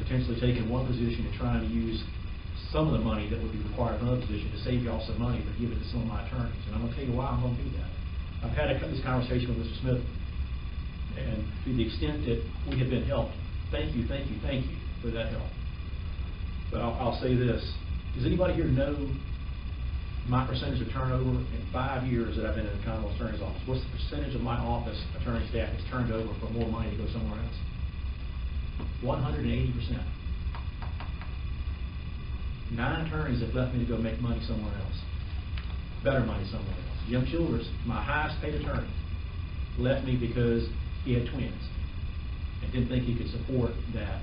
potentially taking 1 position and trying to use some of the money that would be required for another position to save y'all some money, but give it to some of my attorneys. And I'm going to tell you why I'm going to do that. I've had this conversation with Mr. Smith, and to the extent that we have been helped, thank you for that help. But I'll say this. Does anybody here know my percentage of turnover in 5 years that I've been in the Commonwealth Attorney's Office? What's the percentage of my office attorney staff that's turned over for more money to go somewhere else? 180%. 9 attorneys have left me to go make money somewhere else, better money somewhere else. Jim Childress, my highest paid attorney, left me because he had twins and didn't think he could support that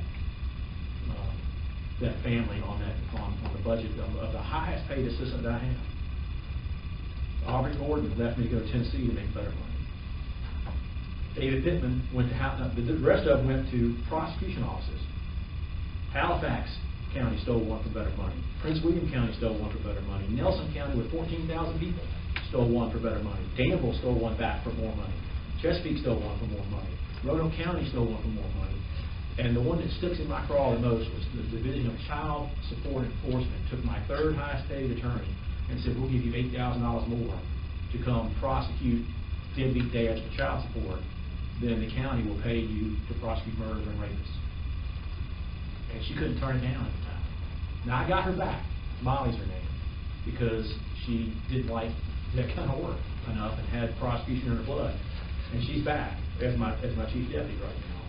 family on the budget of the highest paid assistant that I have. Aubrey Gordon left me to go to Tennessee to make better money. David Pittman went to the rest of them went to prosecution offices. Halifax County stole 1 for better money. Prince William County stole 1 for better money. Nelson County with 14,000 people stole 1 for better money. Danville stole 1 back for more money. Chesapeake stole 1 for more money. Roanoke County stole 1 for more money. And the one that sticks in my craw the most was the Division of Child Support Enforcement took my 3rd highest paid attorney and said, we'll give you $8,000 more to come prosecute deadbeat dads for child support than the county will pay you to prosecute murderers and rapists. And she couldn't turn it down at the time. Now, I got her back. Molly's her name. Because she didn't like that kind of work enough and had prosecution in her blood. And she's back as my chief deputy right now.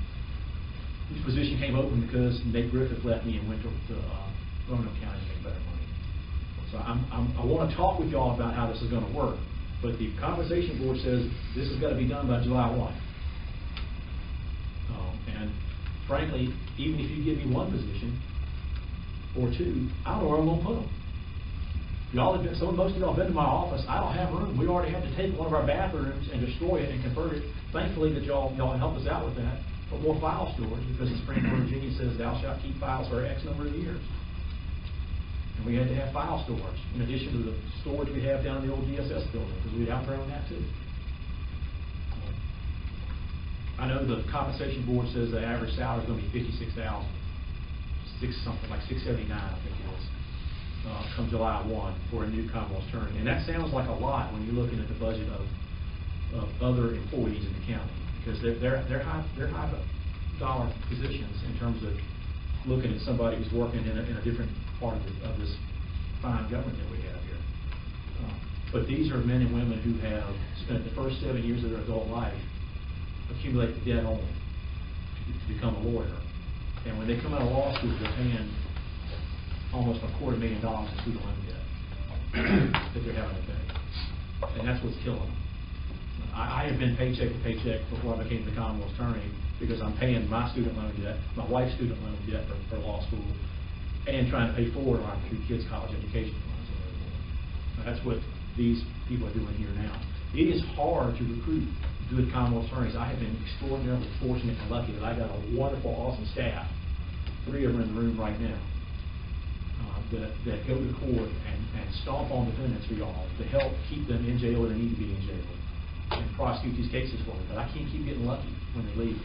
This position came open because Nate Griffith left me and went to Roanoke County to make better money. So I want to talk with y'all about how this is going to work. But the compensation board says this has got to be done by July 1. And frankly, even if you give me 1 position or 2, I don't know where I'm going to put them. Most of y'all have been to my office. I don't have room. We already had to take one of our bathrooms and destroy it and convert it. Thankfully that y'all helped us out with that. But more file storage because the Supreme Court of Virginia says thou shalt keep files for X number of years. And we had to have file storage in addition to the storage we have down in the old DSS building because we'd outgrown that too. I know the compensation board says the average salary is going to be $56,000, something like $679, I think it is, come July 1 for a new Commonwealth attorney. And that sounds like a lot when you're looking at the budget of other employees in the county because they're high dollar positions in terms of looking at somebody who's working in a different part of this fine government that we have here. But these are men and women who have spent the first 7 years of their adult life accumulating debt only to become a lawyer. And when they come out of law school, they're paying almost $250,000 in student loan debt that they're having to pay. And that's what's killing them. I have been paycheck to paycheck before I became the Commonwealth attorney because I'm paying my student loan debt, my wife's student loan debt for law school, and trying to pay forward on our 2 kids' college education funds. That's what these people are doing here now. It is hard to recruit good Commonwealth attorneys. I have been extraordinarily fortunate and lucky that I got a wonderful, awesome staff. 3 of them in the room right now that go to court and stomp on defendants for y'all to help keep them in jail when they need to be in jail and prosecute these cases for them. But I can't keep getting lucky when they leave.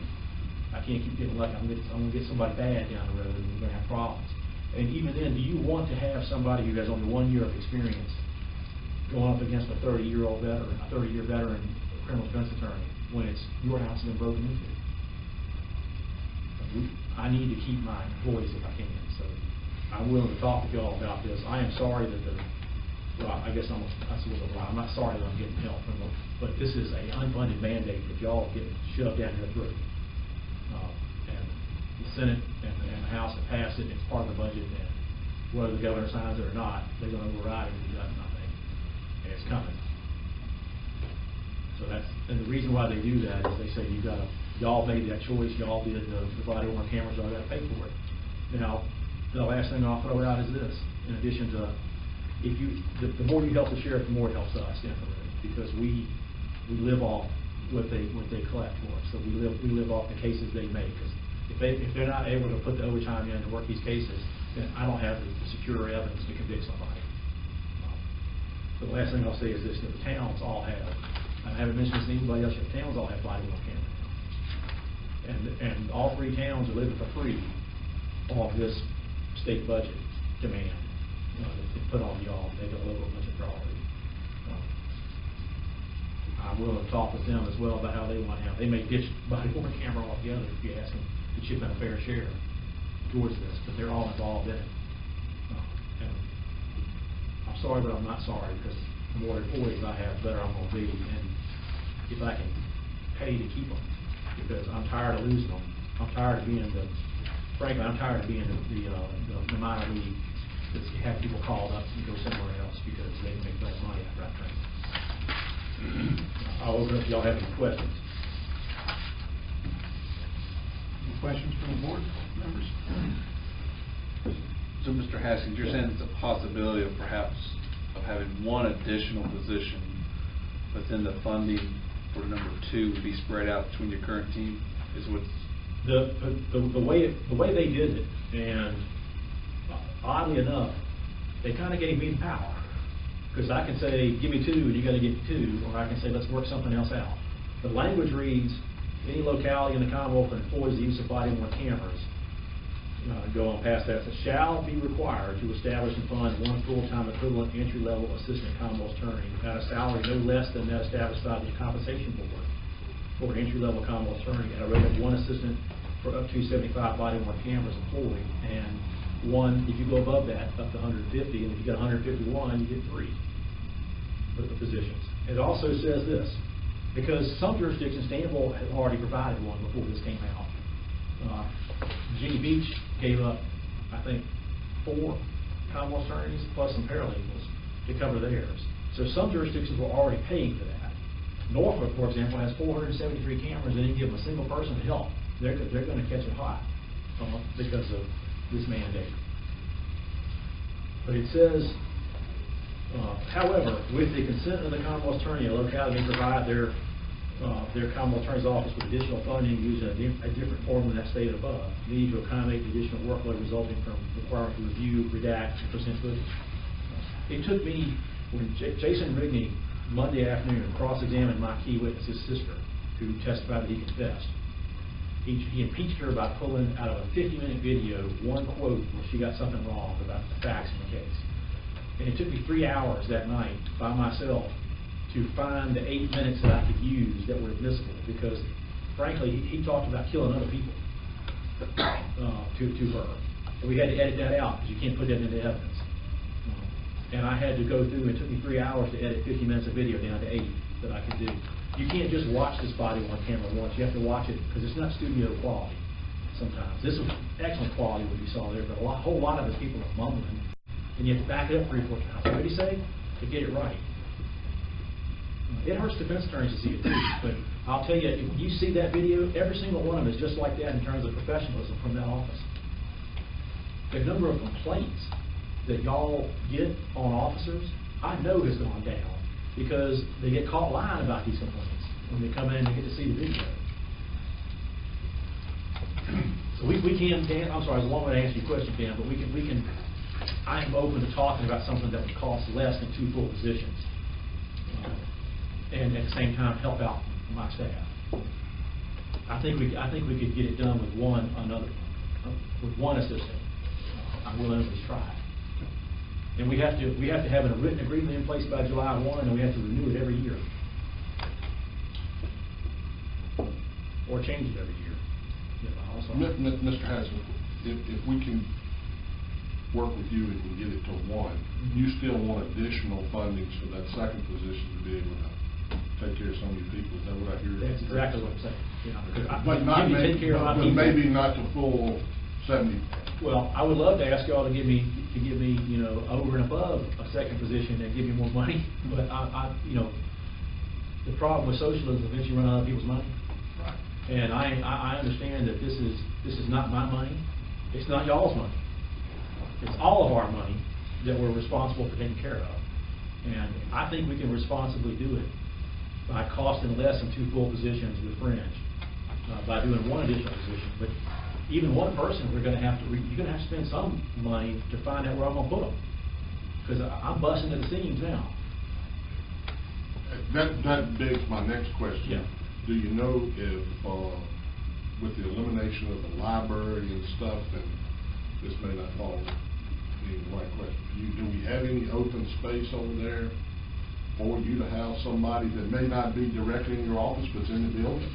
I can't keep getting lucky. I'm going to get somebody bad down the road and we're going to have problems. And even then, do you want to have somebody who has only 1 year of experience going up against a 30-year-old veteran, a 30-year veteran criminal defense attorney when it's your house has been broken into? I need to keep my employees if I can. So I'm willing to talk with y'all about this. I am sorry that I guess that's a little lie. I'm not sorry that I'm getting help from them, but this is an unfunded mandate that y'all get shoved down your throat. And the Senate and the House have passed it. It's part of the budget, and whether the governor signs it or not, they're going to override it if he doesn't, I think. And it's coming. So and the reason why they do that is they say y'all made that choice, y'all did the body worn cameras, y'all got to pay for it. Now, the last thing I'll throw out is this: in addition to, the more you help the sheriff, the more it helps us, definitely, because we live off what they collect for us. So we live off the cases they make. Because if they're not able to put the overtime in to work these cases, then I don't have the secure evidence to convict somebody. The last thing I'll say is this: that the towns all have. I haven't mentioned this to anybody else yet. Towns all have body worn cameras now, and all 3 towns are living for free off this state budget demand that's put on y'all. They got a local budget priority. I'm willing to talk with them as well about how they want to have. They may ditch body worn camera altogether if you ask them to chip in a fair share towards this, but they're all involved in it. And I'm sorry, but I'm not sorry, because the more employees I have, the better I'm going to be. And if I can pay to keep them, because I'm tired of losing them. I'm tired of being frankly, I'm tired of being the minor league that have people called up and go somewhere else because they make less money after I train. I'll open up if y'all have any questions. Any questions from the board members? So, Mr. Haskins, you're saying it's a possibility of perhaps having one additional position within the funding for number 2 would be spread out between your current team? Is what the way they did it, and oddly enough, they kind of gave me the power, because I can say, give me 2 and you got to give me 2, or I can say, let's work something else out. The language reads, any locality in the Commonwealth that employs the use of body worn cameras, go on past that, shall be required to establish and fund 1 full-time equivalent entry-level assistant Commonwealth attorney at a salary no less than that established by the compensation board for an entry-level Commonwealth attorney at a rate of 1 assistant for up to 75 body worn cameras employed, and 1, if you go above that, up to 150, and if you get 151, you get 3 with the positions. It also says this, because some jurisdictions, Danville had already provided one before this came out. Virginia Beach gave up, I think, 4 Commonwealth attorneys plus some paralegals to cover theirs. So some jurisdictions were already paying for that. Norfolk, for example, has 473 cameras. They didn't give them a single person to help. They're going to catch it hot because of this mandate. But it says, however, with the consent of the Commonwealth attorney, a locality may provide their Commonwealth attorney's office with additional funding using a different form than that stated above, needed to accommodate the additional workload resulting from requirement to review, redact, and present footage. It took me, when Jason Rigney, Monday afternoon, cross-examined my key witness, his sister, who testified that he confessed. He impeached her by pulling out of a 50-minute video 1 quote where she got something wrong about the facts in the case. And it took me 3 hours that night by myself to find the 8 minutes that I could use that were admissible, because frankly, he talked about killing other people to her. And we had to edit that out because you can't put that into evidence. And I had to go through, it took me 3 hours to edit 50 minutes of video down to 8 that I could do. You can't just watch this body on camera once, you have to watch it, because it's not studio quality sometimes. This was excellent quality what you saw there, but a whole lot of his people are mumbling, and you have to back it up 3 or 4 times. What did he say? To get it right. It hurts defense attorneys to see it too, but I'll tell you, if you see that video, every single one of them is just like that in terms of professionalism from that office. The number of complaints that y'all get on officers, I know has gone down, because they get caught lying about these complaints when they come in and get to see the video. So we can, Dan, I'm sorry, I was a long way to answer your question, Dan, but we can, I am open to talking about something that would cost less than 2 full positions. And at the same time, help out my staff. I think we could get it done with one assistant. I'm willing to at least try. And we have to have a written agreement in place by July 1, and we have to renew it every year. Or change it every year. Mr. Haslett, if we can work with you and can get it to 1, you still want additional funding for that second position to be able to take care of some of your people? Is that what I hear? That's exactly what I'm saying. Yeah, But not maybe not to full 70. Well, I would love to ask y'all to give me, you know, over and above a second position and give me more money. But you know, the problem with socialism is eventually run out of people's money. Right. And I understand that this is not my money. It's not y'all's money. It's all of our money that we're responsible for taking care of. And I think we can responsibly do it by costing less than 2 full positions with fringe, by doing 1 additional position. But even 1 person, you're going to have to spend some money to find out where I'm going to put them, because I'm busting at the seams now. That begs my next question. Yeah. Do you know if, with the elimination of the library and stuff, and this may not fall in the right question, do we have any open space over there for you to have somebody that may not be directly in your office, but's in the building?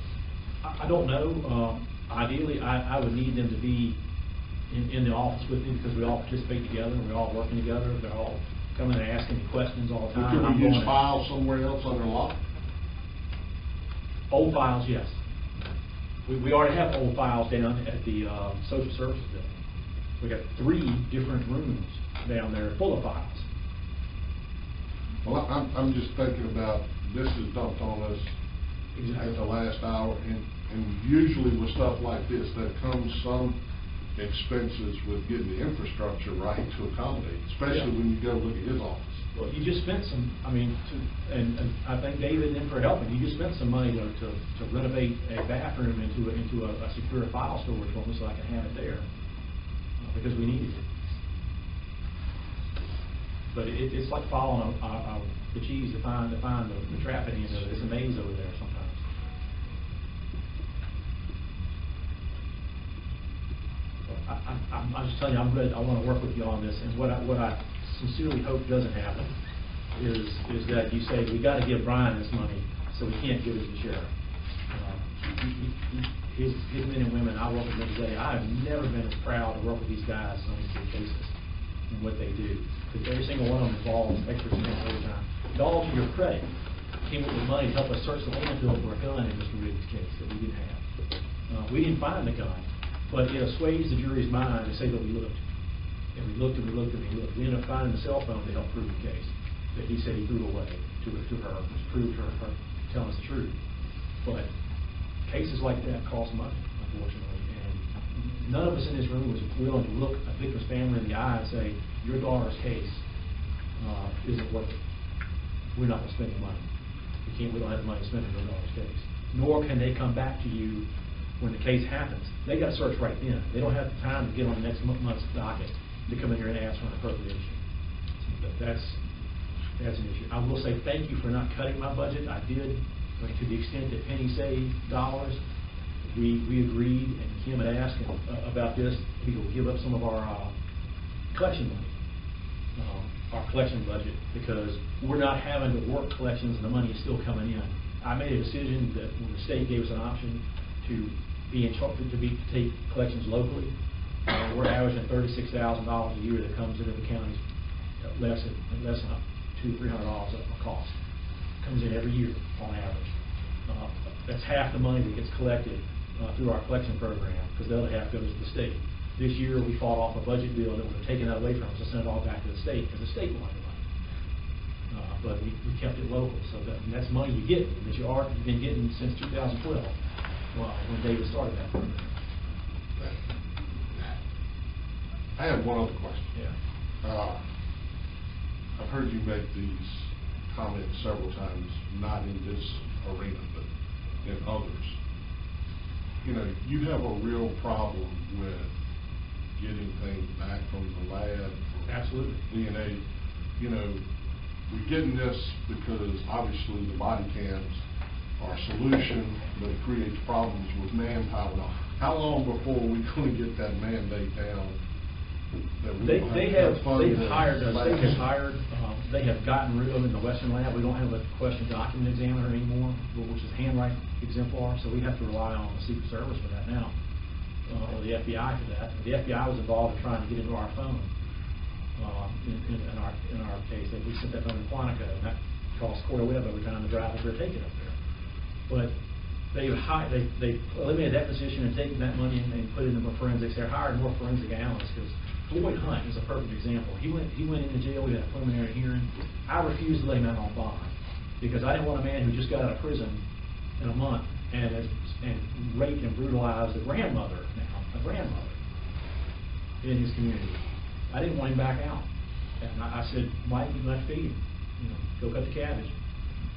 I don't know. Ideally, I would need them to be in the office with me, because we all participate together, and we're all working together. They're all coming and asking me questions all the time. Could we use files somewhere else under lock? Old files, yes. We already have old files down at the social services building. We got 3 different rooms down there full of files. Well, I'm just thinking about, this is dumped on us Exactly. at the last hour, and usually with stuff like this, there comes some expenses with getting the infrastructure right to accommodate, especially when you go look at his office. Well, you just spent some, and I thank David and for helping. You just spent some money to renovate a bathroom into a secure file storage room so I can have it there, because we needed it. But it's like following the cheese to find the trap at the end of it. It's a maze over there sometimes. I'm just telling you, I'm ready. I want to work with you on this. And what I sincerely hope doesn't happen is that you say, we got to give Brian this money, so we can't give it to the sheriff. His men and women, I work with them today. I have never been as proud to work with these guys on these big cases and what they do. Because every single one of them involves extra expense overtime. Y'all, to your credit, came up with money to help us search the landfill for a gun in Mr. Riggs' case that we didn't have. We didn't find the gun, but it assuaged the jury's mind to say that we looked. And we looked and we looked and we looked. We ended up finding the cell phone to help prove the case that he said he threw away to her, which proved her telling us the truth. But cases like that cost money, unfortunately. And none of us in this room was willing to look a victim's family in the eye and say, your daughter's case isn't worth it. We're not going to spend the money. We don't have the money to spend on your daughter's case. Nor can they come back to you when the case happens. They got to search right then. They don't have the time to get on the next month's docket to come in here and ask for an appropriation. That's an issue. I will say thank you for not cutting my budget. I did, to the extent that Penny saved dollars. We agreed, and Kim had asked about this. We will give up some of our collection money, our collection budget, because we're not having to work collections and the money is still coming in. I made a decision that when the state gave us an option to be in charge, to take collections locally, we're averaging $36,000 a year that comes into the county's less than $200-300 a cost. Comes in every year on average. That's half the money that gets collected through our collection program, because the other half goes to the state. This year, we fought off a budget bill that would have taken that away from us and sent it all back to the state, because the state wanted the money. But we kept it local, so that's money you get, that you've been getting since 2012, when David started that program. I have one other question. Yeah. I've heard you make these comments several times, not in this arena, but in others. You know, you have a real problem with getting things back from the lab. Absolutely. DNA. You know, we're getting this because obviously the body cams are a solution, but it creates problems with manpower. Now, how long before we're going to get that mandate down? They have hired, they have gotten rid of in the Western lab. We don't have a question document examiner anymore, which is handwrite exemplar, so we have to rely on the Secret Service for that now, or the FBI for that. The FBI was involved in trying to get into our phone. In our case, we sent that phone to Quantico, and that cost $250 every time the drivers were taken up there. But they eliminated that position and taken that money and put it into forensics. They're hiring more forensic analysts, because Floyd Hunt is a perfect example. He went into jail. We had a preliminary hearing. I refused to let him out on bond, because I didn't want a man who just got out of prison in a month and raped and brutalized a grandmother in his community. I didn't want him back out, and I said, Mike, you left feed him. You know, go cut the cabbage.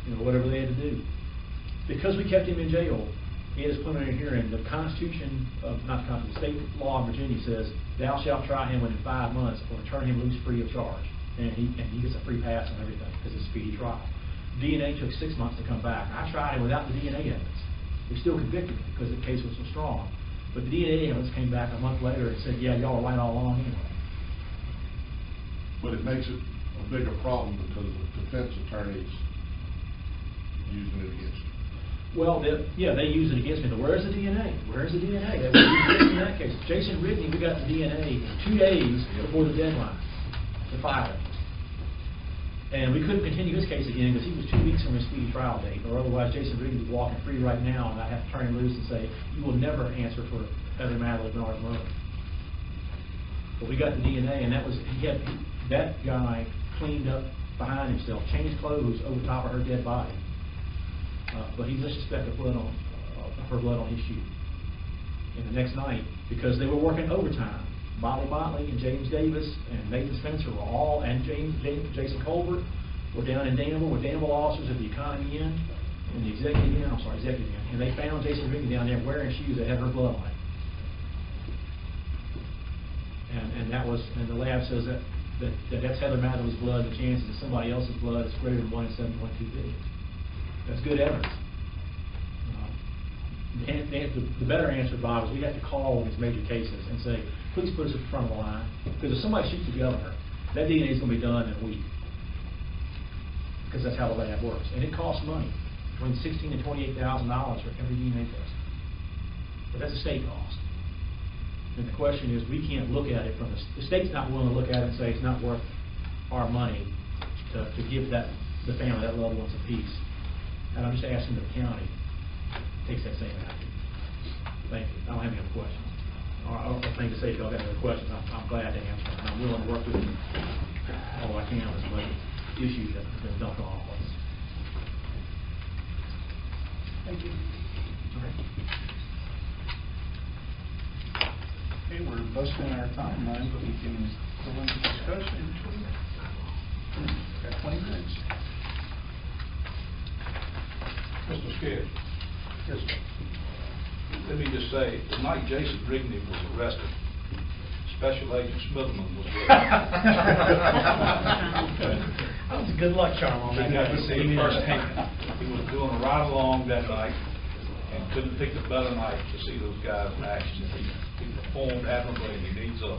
You know, whatever they had to do. Because we kept him in jail, in his preliminary hearing, the Constitution of, not the Constitution, state law in Virginia says, thou shalt try him within 5 months or turn him loose free of charge. And he gets a free pass on everything because it's a speedy trial. DNA took 6 months to come back. I tried him without the DNA evidence. We still convicted him because the case was so strong. But the DNA evidence came back a month later and said, yeah, y'all were right all along anyway. But it makes it a bigger problem because the defense attorneys using it against you. Well, they use it against me. But where's the DNA? Where's the DNA? They were using it in that case. Jason Ridney, we got the DNA 2 days before the deadline to file it. And we couldn't continue his case again because he was 2 weeks from his speedy trial date, or otherwise Jason Ridney would be walking free right now, and I'd have to turn him loose and say, you will never answer for Heather Madeline Bernard's murder. But we got the DNA, and that guy cleaned up behind himself, changed clothes over top of her dead body. But he just suspected her blood on his shoe. And the next night, because they were working overtime, Molly Motley and James Davis and Nathan Spencer were all, and Jason Colbert were down in Danville with Danville officers at the Economy Inn and the Executive Inn, and they found Jason Ridney down there wearing shoes that had her blood on it. And the lab says that's Heather Madeline's blood. The chances of somebody else's blood is greater than 1 in 7.2 billion. That's good evidence. The better answer, Bob, is we have to call in these major cases and say, please put us at the front of the line. Because if somebody shoots the governor, that DNA is going to be done in a week. Because that's how the lab works. And it costs money, between $16,000 and $28,000 for every DNA test. But that's a state cost. And the question is, we can't look at it from the state's not willing to look at it and say it's not worth our money to give the family, that loved ones, a piece. And I'm just asking the county takes that same action. Thank you. I don't have any other questions. I don't think to say if y'all got any other questions, I'm glad to answer them. I'm willing to work with you all I can on this budget issue that has been dumped on all of us. Thank you. All right. Okay, we're busting our timeline, but we can go into discussion. Got 20 minutes. Mr. Scared, Yes, sir. let me just say, the night Jason Ridney was arrested, Special Agent Smitherman was with him. That was a good luck charm on that He got guy. to see him firsthand. He was doing a ride along that night and couldn't pick a better night to see those guys in action. He performed admirably, and he needs a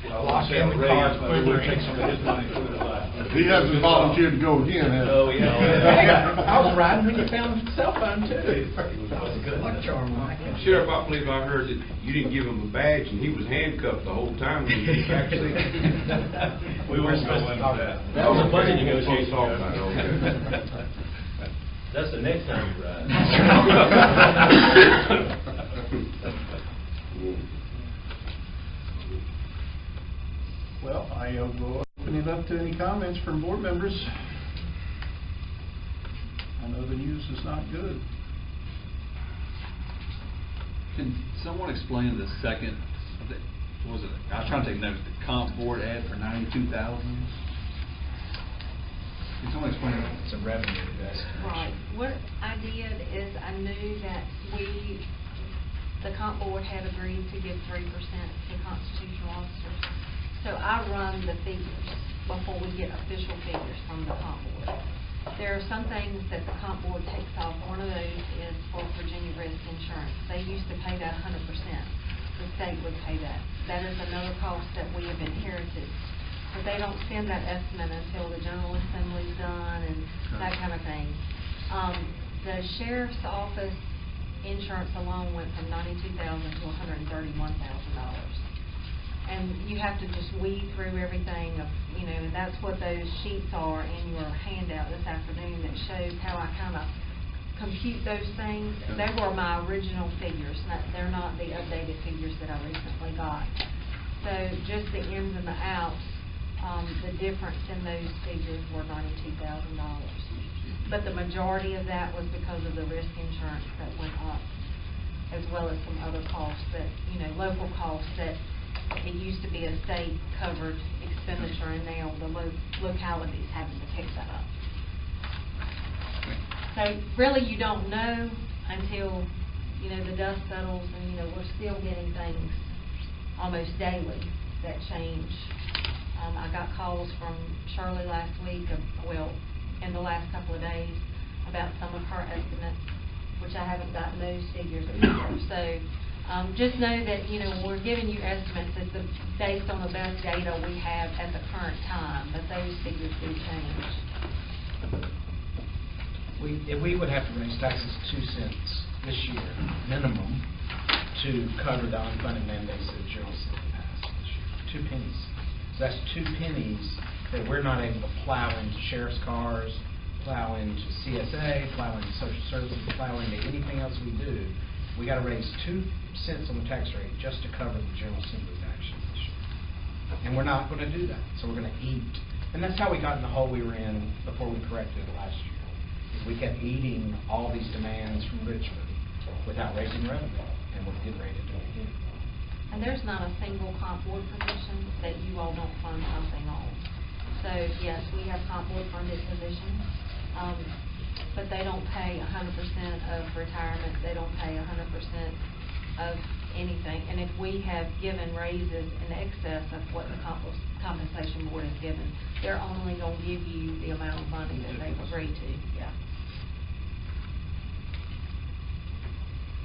Lock in the car but we'll take some of his money and put it aside. He hasn't volunteered to go again, has he? Oh, yeah. I was riding when you found his cell phone too. That was a good luck charm on that guy. Sheriff, I believe I heard that you didn't give him a badge and he was handcuffed the whole time when he was back seat. We won't go into that. That was a budget We'll negotiation. talk about it, okay. That's the next time you ride. Well, I will open it up to any comments from board members. I know the news is not good. Can someone explain the second, what was it, I was trying to take notes, the comp board ad for 92,000? Can someone explain that? It's a revenue estimation. Right. What I did is I knew that the comp board had agreed to give 3% to constitutional officers. So I run the figures before we get official figures from the comp board. There are some things that the comp board takes off. One of those is for Virginia risk insurance. They used to pay that 100%. The state would pay that. That is another cost that we have inherited. But they don't send that estimate until the General Assembly's done and that kind of thing. The sheriff's office insurance alone went from $92,000 to $131,000. And you have to just weed through everything of, and that's what those sheets are in your handout this afternoon that shows how I kind of compute those things. They were my original figures. They're not the updated figures that I recently got. So just the ins and the outs, the difference in those figures were $92,000. But the majority of that was because of the risk insurance that went up, as well as some other costs that, local costs that it used to be a state-covered expenditure, and now the localities having to pick that up. So really, you don't know until, the dust settles, and, we're still getting things almost daily that change. I got calls from Shirley last week, in the last couple of days, about some of her estimates, which I haven't gotten those figures either. So just know that, we're giving you estimates that's based on the best data we have at the current time, but those figures do change. We would have to raise taxes 2 cents this year, minimum, to cover the unfunded mandates that the General Assembly passed this year. 2 pennies. So that's 2 pennies that we're not able to plow into sheriff's cars, plow into CSA, plow into social services, plow into anything else we do. We got to raise 2 cents on the tax rate just to cover the General Assembly's action this year. And we're not going to do that. So we're going to eat. And that's how we got in the hole we were in before we corrected it last year. We kept eating all these demands from Richmond without raising revenue. And we're getting ready to do it again. And there's not a single comp board position that you all don't fund something on. So yes, we have comp board funded positions. But they don't pay 100% of retirement. They don't pay 100% of anything. And if we have given raises in excess of what the compensation board has given, they're only going to give you the amount of money that they've agreed to. Yeah.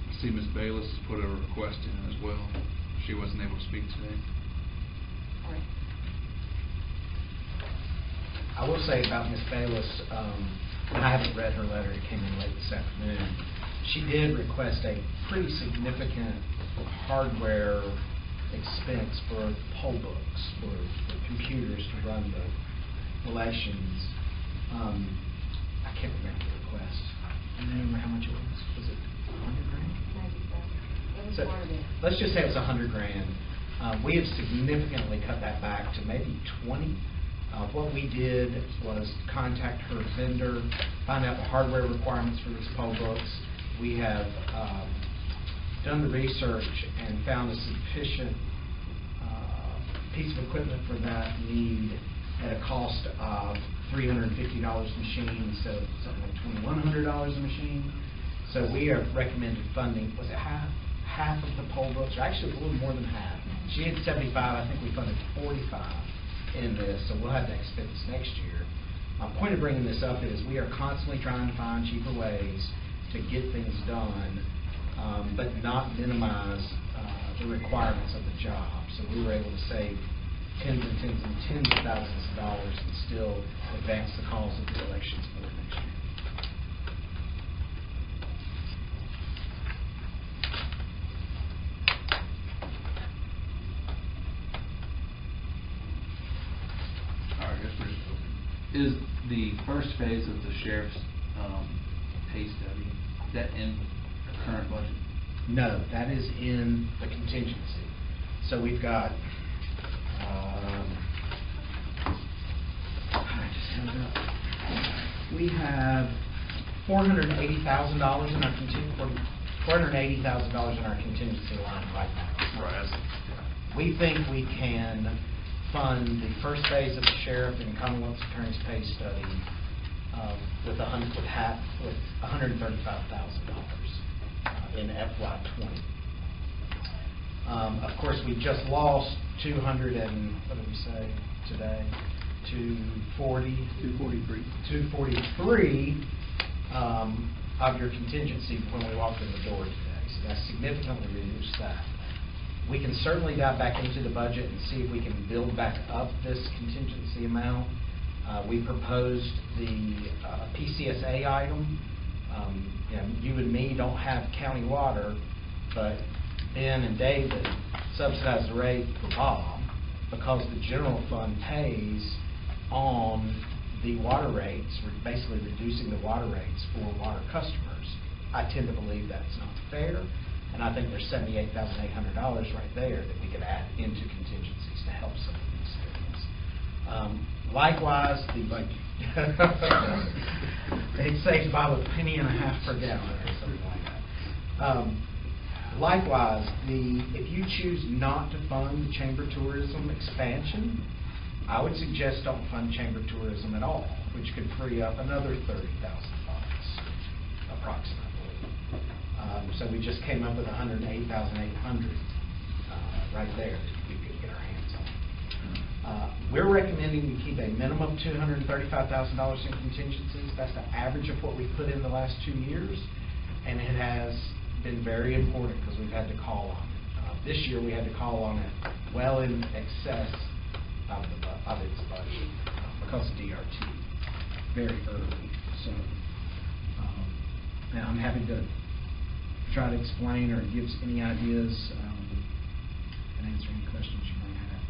I see Ms. Bayless has put a request in as well. She wasn't able to speak today. All right. I will say about Ms. Bayless, I haven't read her letter. It came in late this afternoon. She did request a pretty significant hardware expense for poll books, for computers to run the elections. I can't remember the request. I don't remember how much it was. Was it $100,000? Maybe so. It was So part of it. let's just say it was $100,000. We have significantly cut that back to maybe 20. What we did was contact her vendor, find out the hardware requirements for these poll books. We have done the research and found a sufficient piece of equipment for that need at a cost of $350 a machine instead of something like $2,100 a machine. So we have recommended funding, was it half of the poll books, or actually a little more than half. She had 75, I think we funded 45 in this, so we'll have that expense next year. My point of bringing this up is we are constantly trying to find cheaper ways to get things done, but not minimize the requirements of the job. So we were able to save tens and tens and tens of thousands of dollars and still advance the cause of the elections board next year. Is the first phase of the sheriff's pay study, is that in the current budget? No, that is in the contingency. So we've got, I just had it up. We have $480,000 in our $480,000 in our contingency line right now. Right. We think we can fund the first phase of the sheriff and Commonwealth Attorney's pay study with $135,000 in FY20. Of course, we just lost 200 and, what did we say today? 243 of your contingency when we walked in the door today. So that significantly reduced that. We can certainly dive back into the budget and see if we can build back up this contingency amount. We proposed the PCSA item. You and me don't have county water, but Ben and David subsidize the rate for Bob because the general fund pays on the water rates, basically reducing the water rates for water customers. I tend to believe that's not fair, and I think there's $78,800 right there that we could add into contingencies to help some of these areas. Likewise, it saves Bob a penny and a half per gallon or something like that. Likewise, if you choose not to fund the chamber tourism expansion, I would suggest don't fund chamber tourism at all, which could free up another $30,000 approximately. So we just came up with $108,800 right there that we could get our hands on. We're recommending we keep a minimum of $235,000 in contingencies. That's the average of what we've put in the last 2 years, and it has been very important because we've had to call on it. This year we had to call on it well in excess of its budget because of DRT very early. So now I'm happy to try to explain or give any ideas and answer any questions you might have.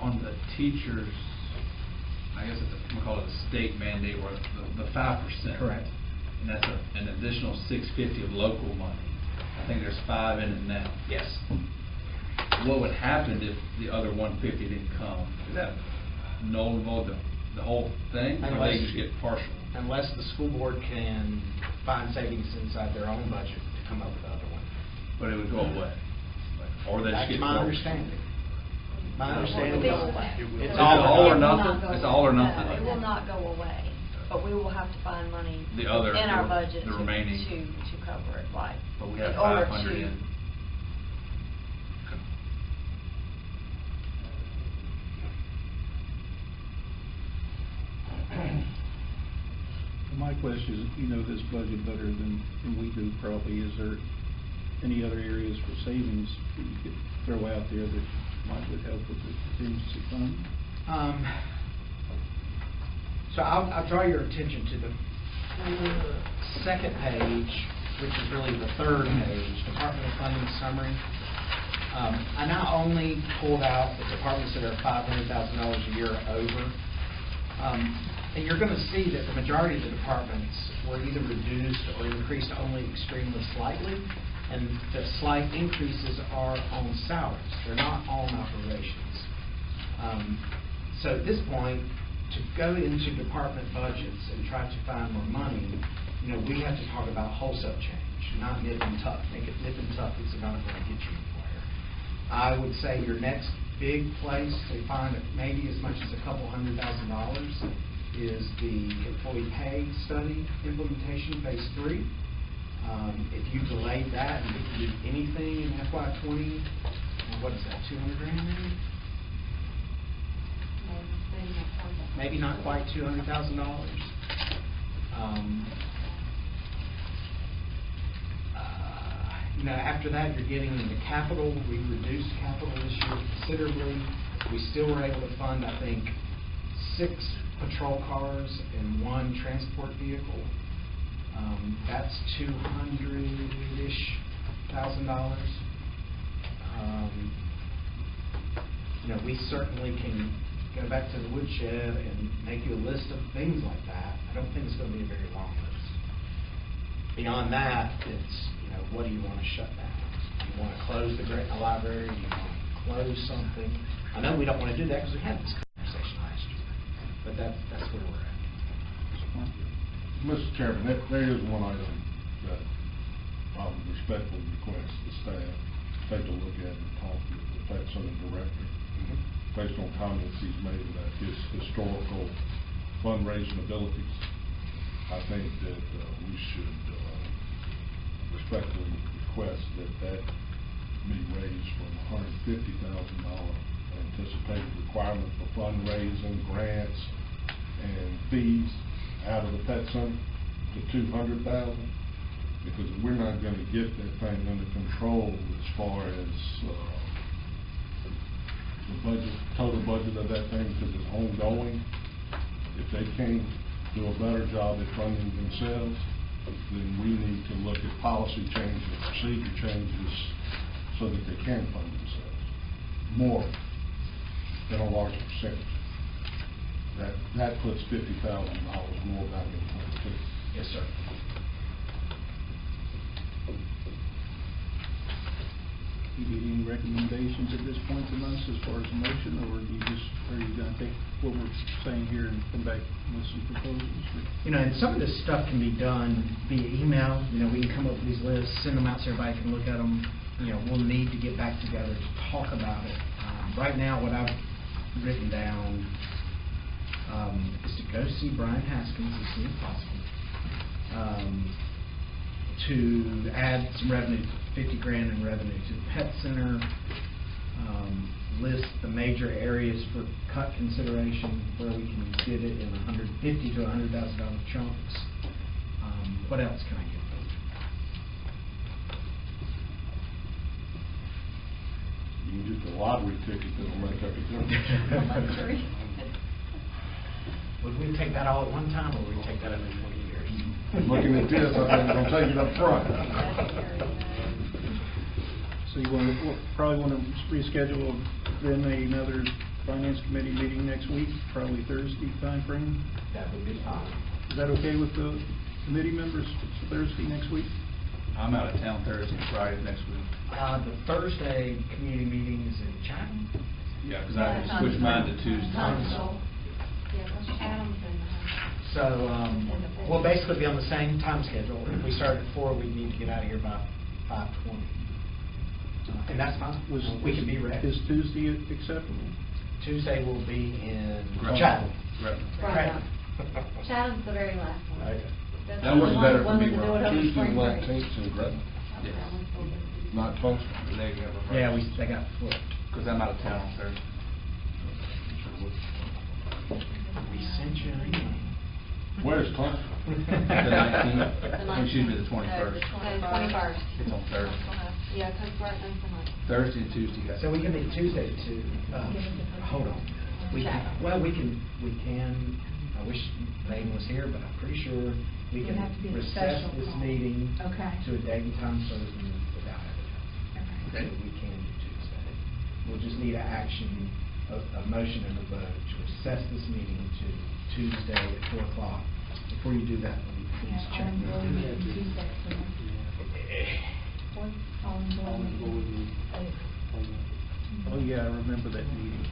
On the teachers, I guess we'll call it a state mandate or the 5%. Correct. And that's an additional $650 of local money. I think there's 5 in it now. Yes. What would happen if the other 150 didn't come? Would that nullify the whole thing, or they just get partial? Unless the school board can find savings inside their own budget to come up with the other one. But it would go away, or they just That's get my partial. understanding. My understanding It is will. it's all all or It will nothing? not go It's all or away. nothing? No, it will not go away, but we will have to find money The other- in our the- budget the remaining. to cover it, like. But we have in order 500 to- in. My question is, you know this budget better than we do probably. Is there any other areas for savings that you could throw out there that would help with the contingency fund? So I'll draw your attention to the second page, which is really the third page, Department of Funding Summary. I not only pulled out the departments that are $500,000 a year or over, and you're going to see that the majority of the departments were either reduced or increased only extremely slightly, and the slight increases are on salaries. They're not on operations. So at this point, to go into department budgets and try to find more money, we have to talk about wholesale change, not nip and tuck. Nip and tuck is not going to get you anywhere. I would say your next big place to find maybe as much as a couple $100,000 is the employee pay study implementation, phase 3. If you delayed that and didn't do anything in FY20, what is that, $200,000 maybe? Maybe not quite $200,000. After that, you're getting into capital. We reduced capital this year considerably. We still were able to fund, I think, 6 patrol cars and 1 transport vehicle. That's $200,000-ish. We certainly can go back to the woodshed and make you a list of things like that, I don't think it's gonna be a very long list. Beyond that, it's, you know, what do you wanna shut down? Do you wanna close the library? Do you wanna close something? I know we don't wanna do that because we had this conversation last year, but that's where we're at. Mr. Chairman, there is one item that I would respectfully request the staff take a look at and talk with the Pet Center Director. Based on comments he's made about his historical fundraising abilities, I think that we should respectfully request that be raised from $150,000 anticipated requirement for fundraising, grants, and fees out of the Pet Center to $200,000, because we're not going to get that thing under control as far as the budget, total budget of that thing, because it's ongoing. If they can't do a better job at funding themselves, then we need to look at policy changes, procedure changes, so that they can fund themselves more than a larger percentage. That puts $50,000 more back in the too. Yes, sir. You need any recommendations at this point from us as far as a motion, or are you going to take what we're saying here and come back with some proposals? You know, and some of this stuff can be done via email. You know, we can come up with these lists, send them out so everybody can look at them. You know, we'll need to get back together to talk about it. Right now, what I've written down is to go see Brian Haskins as soon as possible, to add some revenue, $50,000 in revenue to the Pet Center, list the major areas for cut consideration where we can get it in $150,000 to $100,000 chunks. What else can I get? You can get the lottery ticket that'll make up a difference. Would we take that all at one time, or would we take that every 20 years? Looking at this, I think we're going to take it up front. So you probably want to reschedule then another Finance Committee meeting next week, probably Thursday timeframe? That would be fine. Is that okay with the committee members, Thursday next week? I'm out of town Thursday and Friday next week. The Thursday community meeting is in Chatham. Yeah, because I switched mine to Tuesday. So, we'll basically be on the same time schedule. If we start at 4, we'd need to get out of here by 5:20. And that's fine. We can be ready. Is Tuesday acceptable? Tuesday will be in Gretna. Chatham. Gretna. Chatham's the very last one. Okay. That's That the works one better that for me, wanted to do it Ron. over Tuesday, spring break. 19th in Gretna, not Tulsa. Yeah, they got flipped. Because I'm out of town on Thursday. We sent you an email. Where's Tulsa? The 19th, excuse me, the 21st. No, the 21st. It's on Thursday. Yeah, because Gretna's the night. Thursday and Tuesday, guys. So we can meet Tuesday too. Hold on. We can, I wish Megan was here, but I'm pretty sure we It would can have to be a recess special this call. meeting Okay. to a date and time certain without advertising. Okay. So we can do Tuesday. We'll just need an action, a motion and a vote to recess this meeting to Tuesday at 4 o'clock. Before you do that, let me please Yeah, check. all in board meeting Tuesday, so all in board meeting. Oh, yeah, I remember that meeting.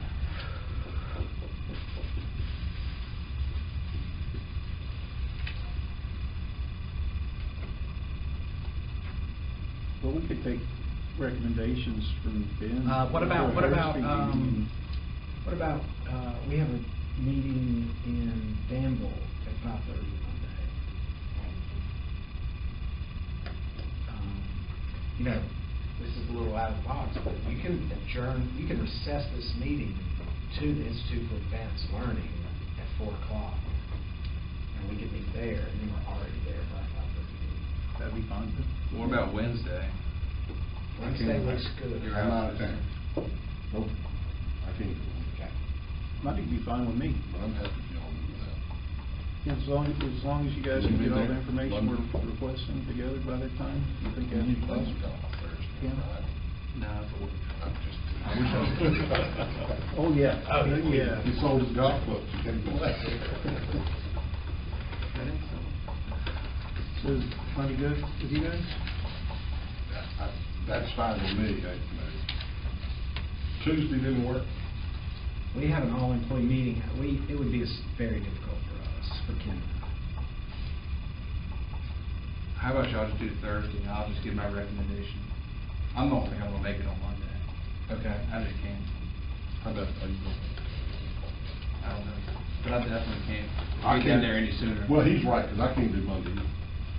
Well, we could take recommendations from Ben. What about, for Thursday meeting. we have a meeting in Danville at 5:30 Monday. You know, this is a little out of the box, but you can recess this meeting to the Institute for Advanced Learning at 4 o'clock. And we can meet there, and then we're already there by 5:30. That'd be fine. What about Wednesday? Wednesday looks good. You're I'm out. out of town. Nope, I can't. Okay. Monday would be fine with me. But I'm happy to be on with that. Yeah, as long as you guys can get all the information Monday. we're requesting together by that time, you think that'd be possible? Thursday, Yeah. Friday. No, it's a work. I'm just too I wish I could. Oh, yeah. Yeah. He sold his golf clubs, he can't play. So is plenty good with you guys? That's fine with me. Tuesday didn't work. We have an all-employee meeting. It would be very difficult for us, for Ken. How about y'all just do Thursday, and I'll just give my recommendation. I don't think I'm gonna make it on Monday. Okay. I just can't. How about April? I don't know, but I definitely can't. I Get can't- down there any sooner. Well, he's right, because I can't do Monday.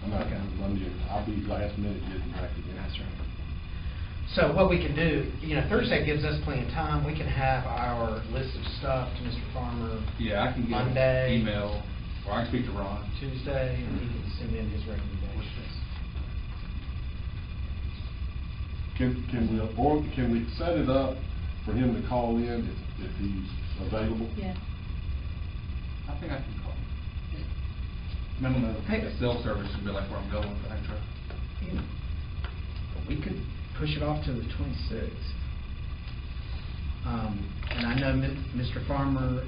I'm not Okay. going to Monday. I'll be last minute getting back again. That's right. So what we can do, Thursday gives us plenty of time. We can have our list of stuff to Mr. Farmer Yeah, I can get Monday. an email, or I can speak to Ron. Tuesday, and he can send in his recommendations. Can we set it up for him to call in if he's available? Yeah. I think I can call. I don't know, the cell service would be like where I'm going, but I can try. We could push it off to the 26th. And I know Mr. Farmer,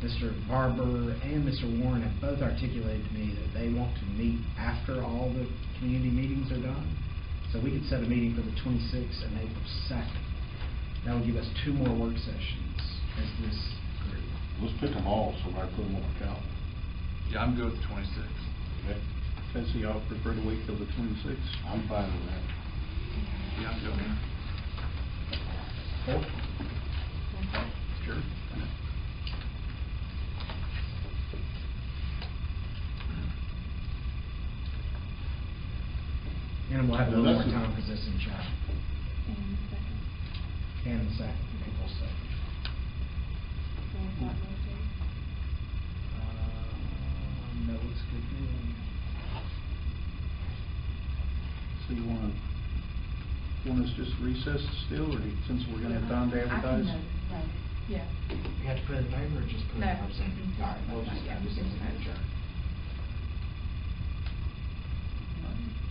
Mr. Barber and Mr. Warren have both articulated to me that they want to meet after all the community meetings are done. So we could set a meeting for the 26th and April 2nd. That would give us 2 more work sessions as this group. Let's pick them all so I put them on the calendar. Yeah, I'm good with the 26th. Okay? Okay, so y'all prefer to wait till the 26th? I'm fine with that. Yeah, I'm good with that. Sure. And we'll have a little more time because it's in Chatham. And the second, April 2nd. No, it's good. So you want us just recess still, or since we're going to have time to advertise? Yeah. You have to put it in the paper or just put it No. on the website? Mhm. All right, we'll just have this in the manager.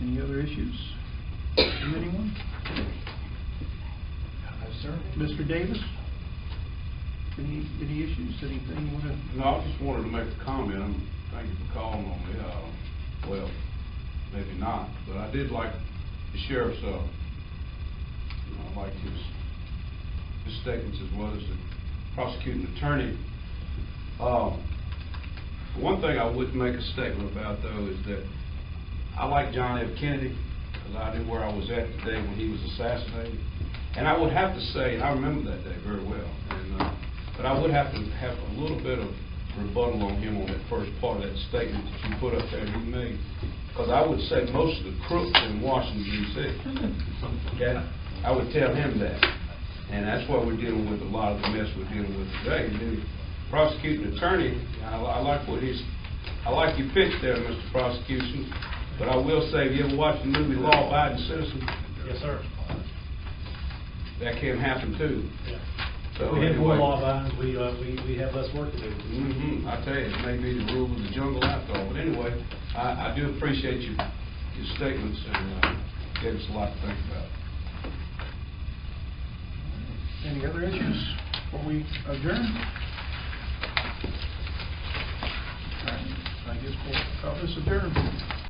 Any other issues from anyone? No, sir. Mr. Davis? Any issues, anything you want to? No, I just wanted to make a comment. Thank you for calling on me. Well, maybe not, but I did like the sheriff's, I liked his statements as well as the prosecuting attorney. One thing I would make a statement about, though, is that I like John F. Kennedy, because I knew where I was at the day when he was assassinated. And I would have to say, and I remember that day very well, but I would have to have a little bit of rebuttal on him on that first part of that statement that you put up there that he made. Because I would say most of the crooks in Washington, D.C., okay, I would tell him that. And that's why we're dealing with a lot of the mess we're dealing with today. And then prosecuting attorney, I like I like your pitch there, Mr. Prosecution. But I will say, have you ever watched the movie Law Abiding Citizen? Yes, sir. That can happen too. Yeah. So We have more anyway. law abiding, we have less work to do. I tell you, it may be the rule of the jungle after all. But anyway, I do appreciate your statements and gave us a lot to think about. Any other issues before we adjourn? All right, I guess we'll call this adjourned.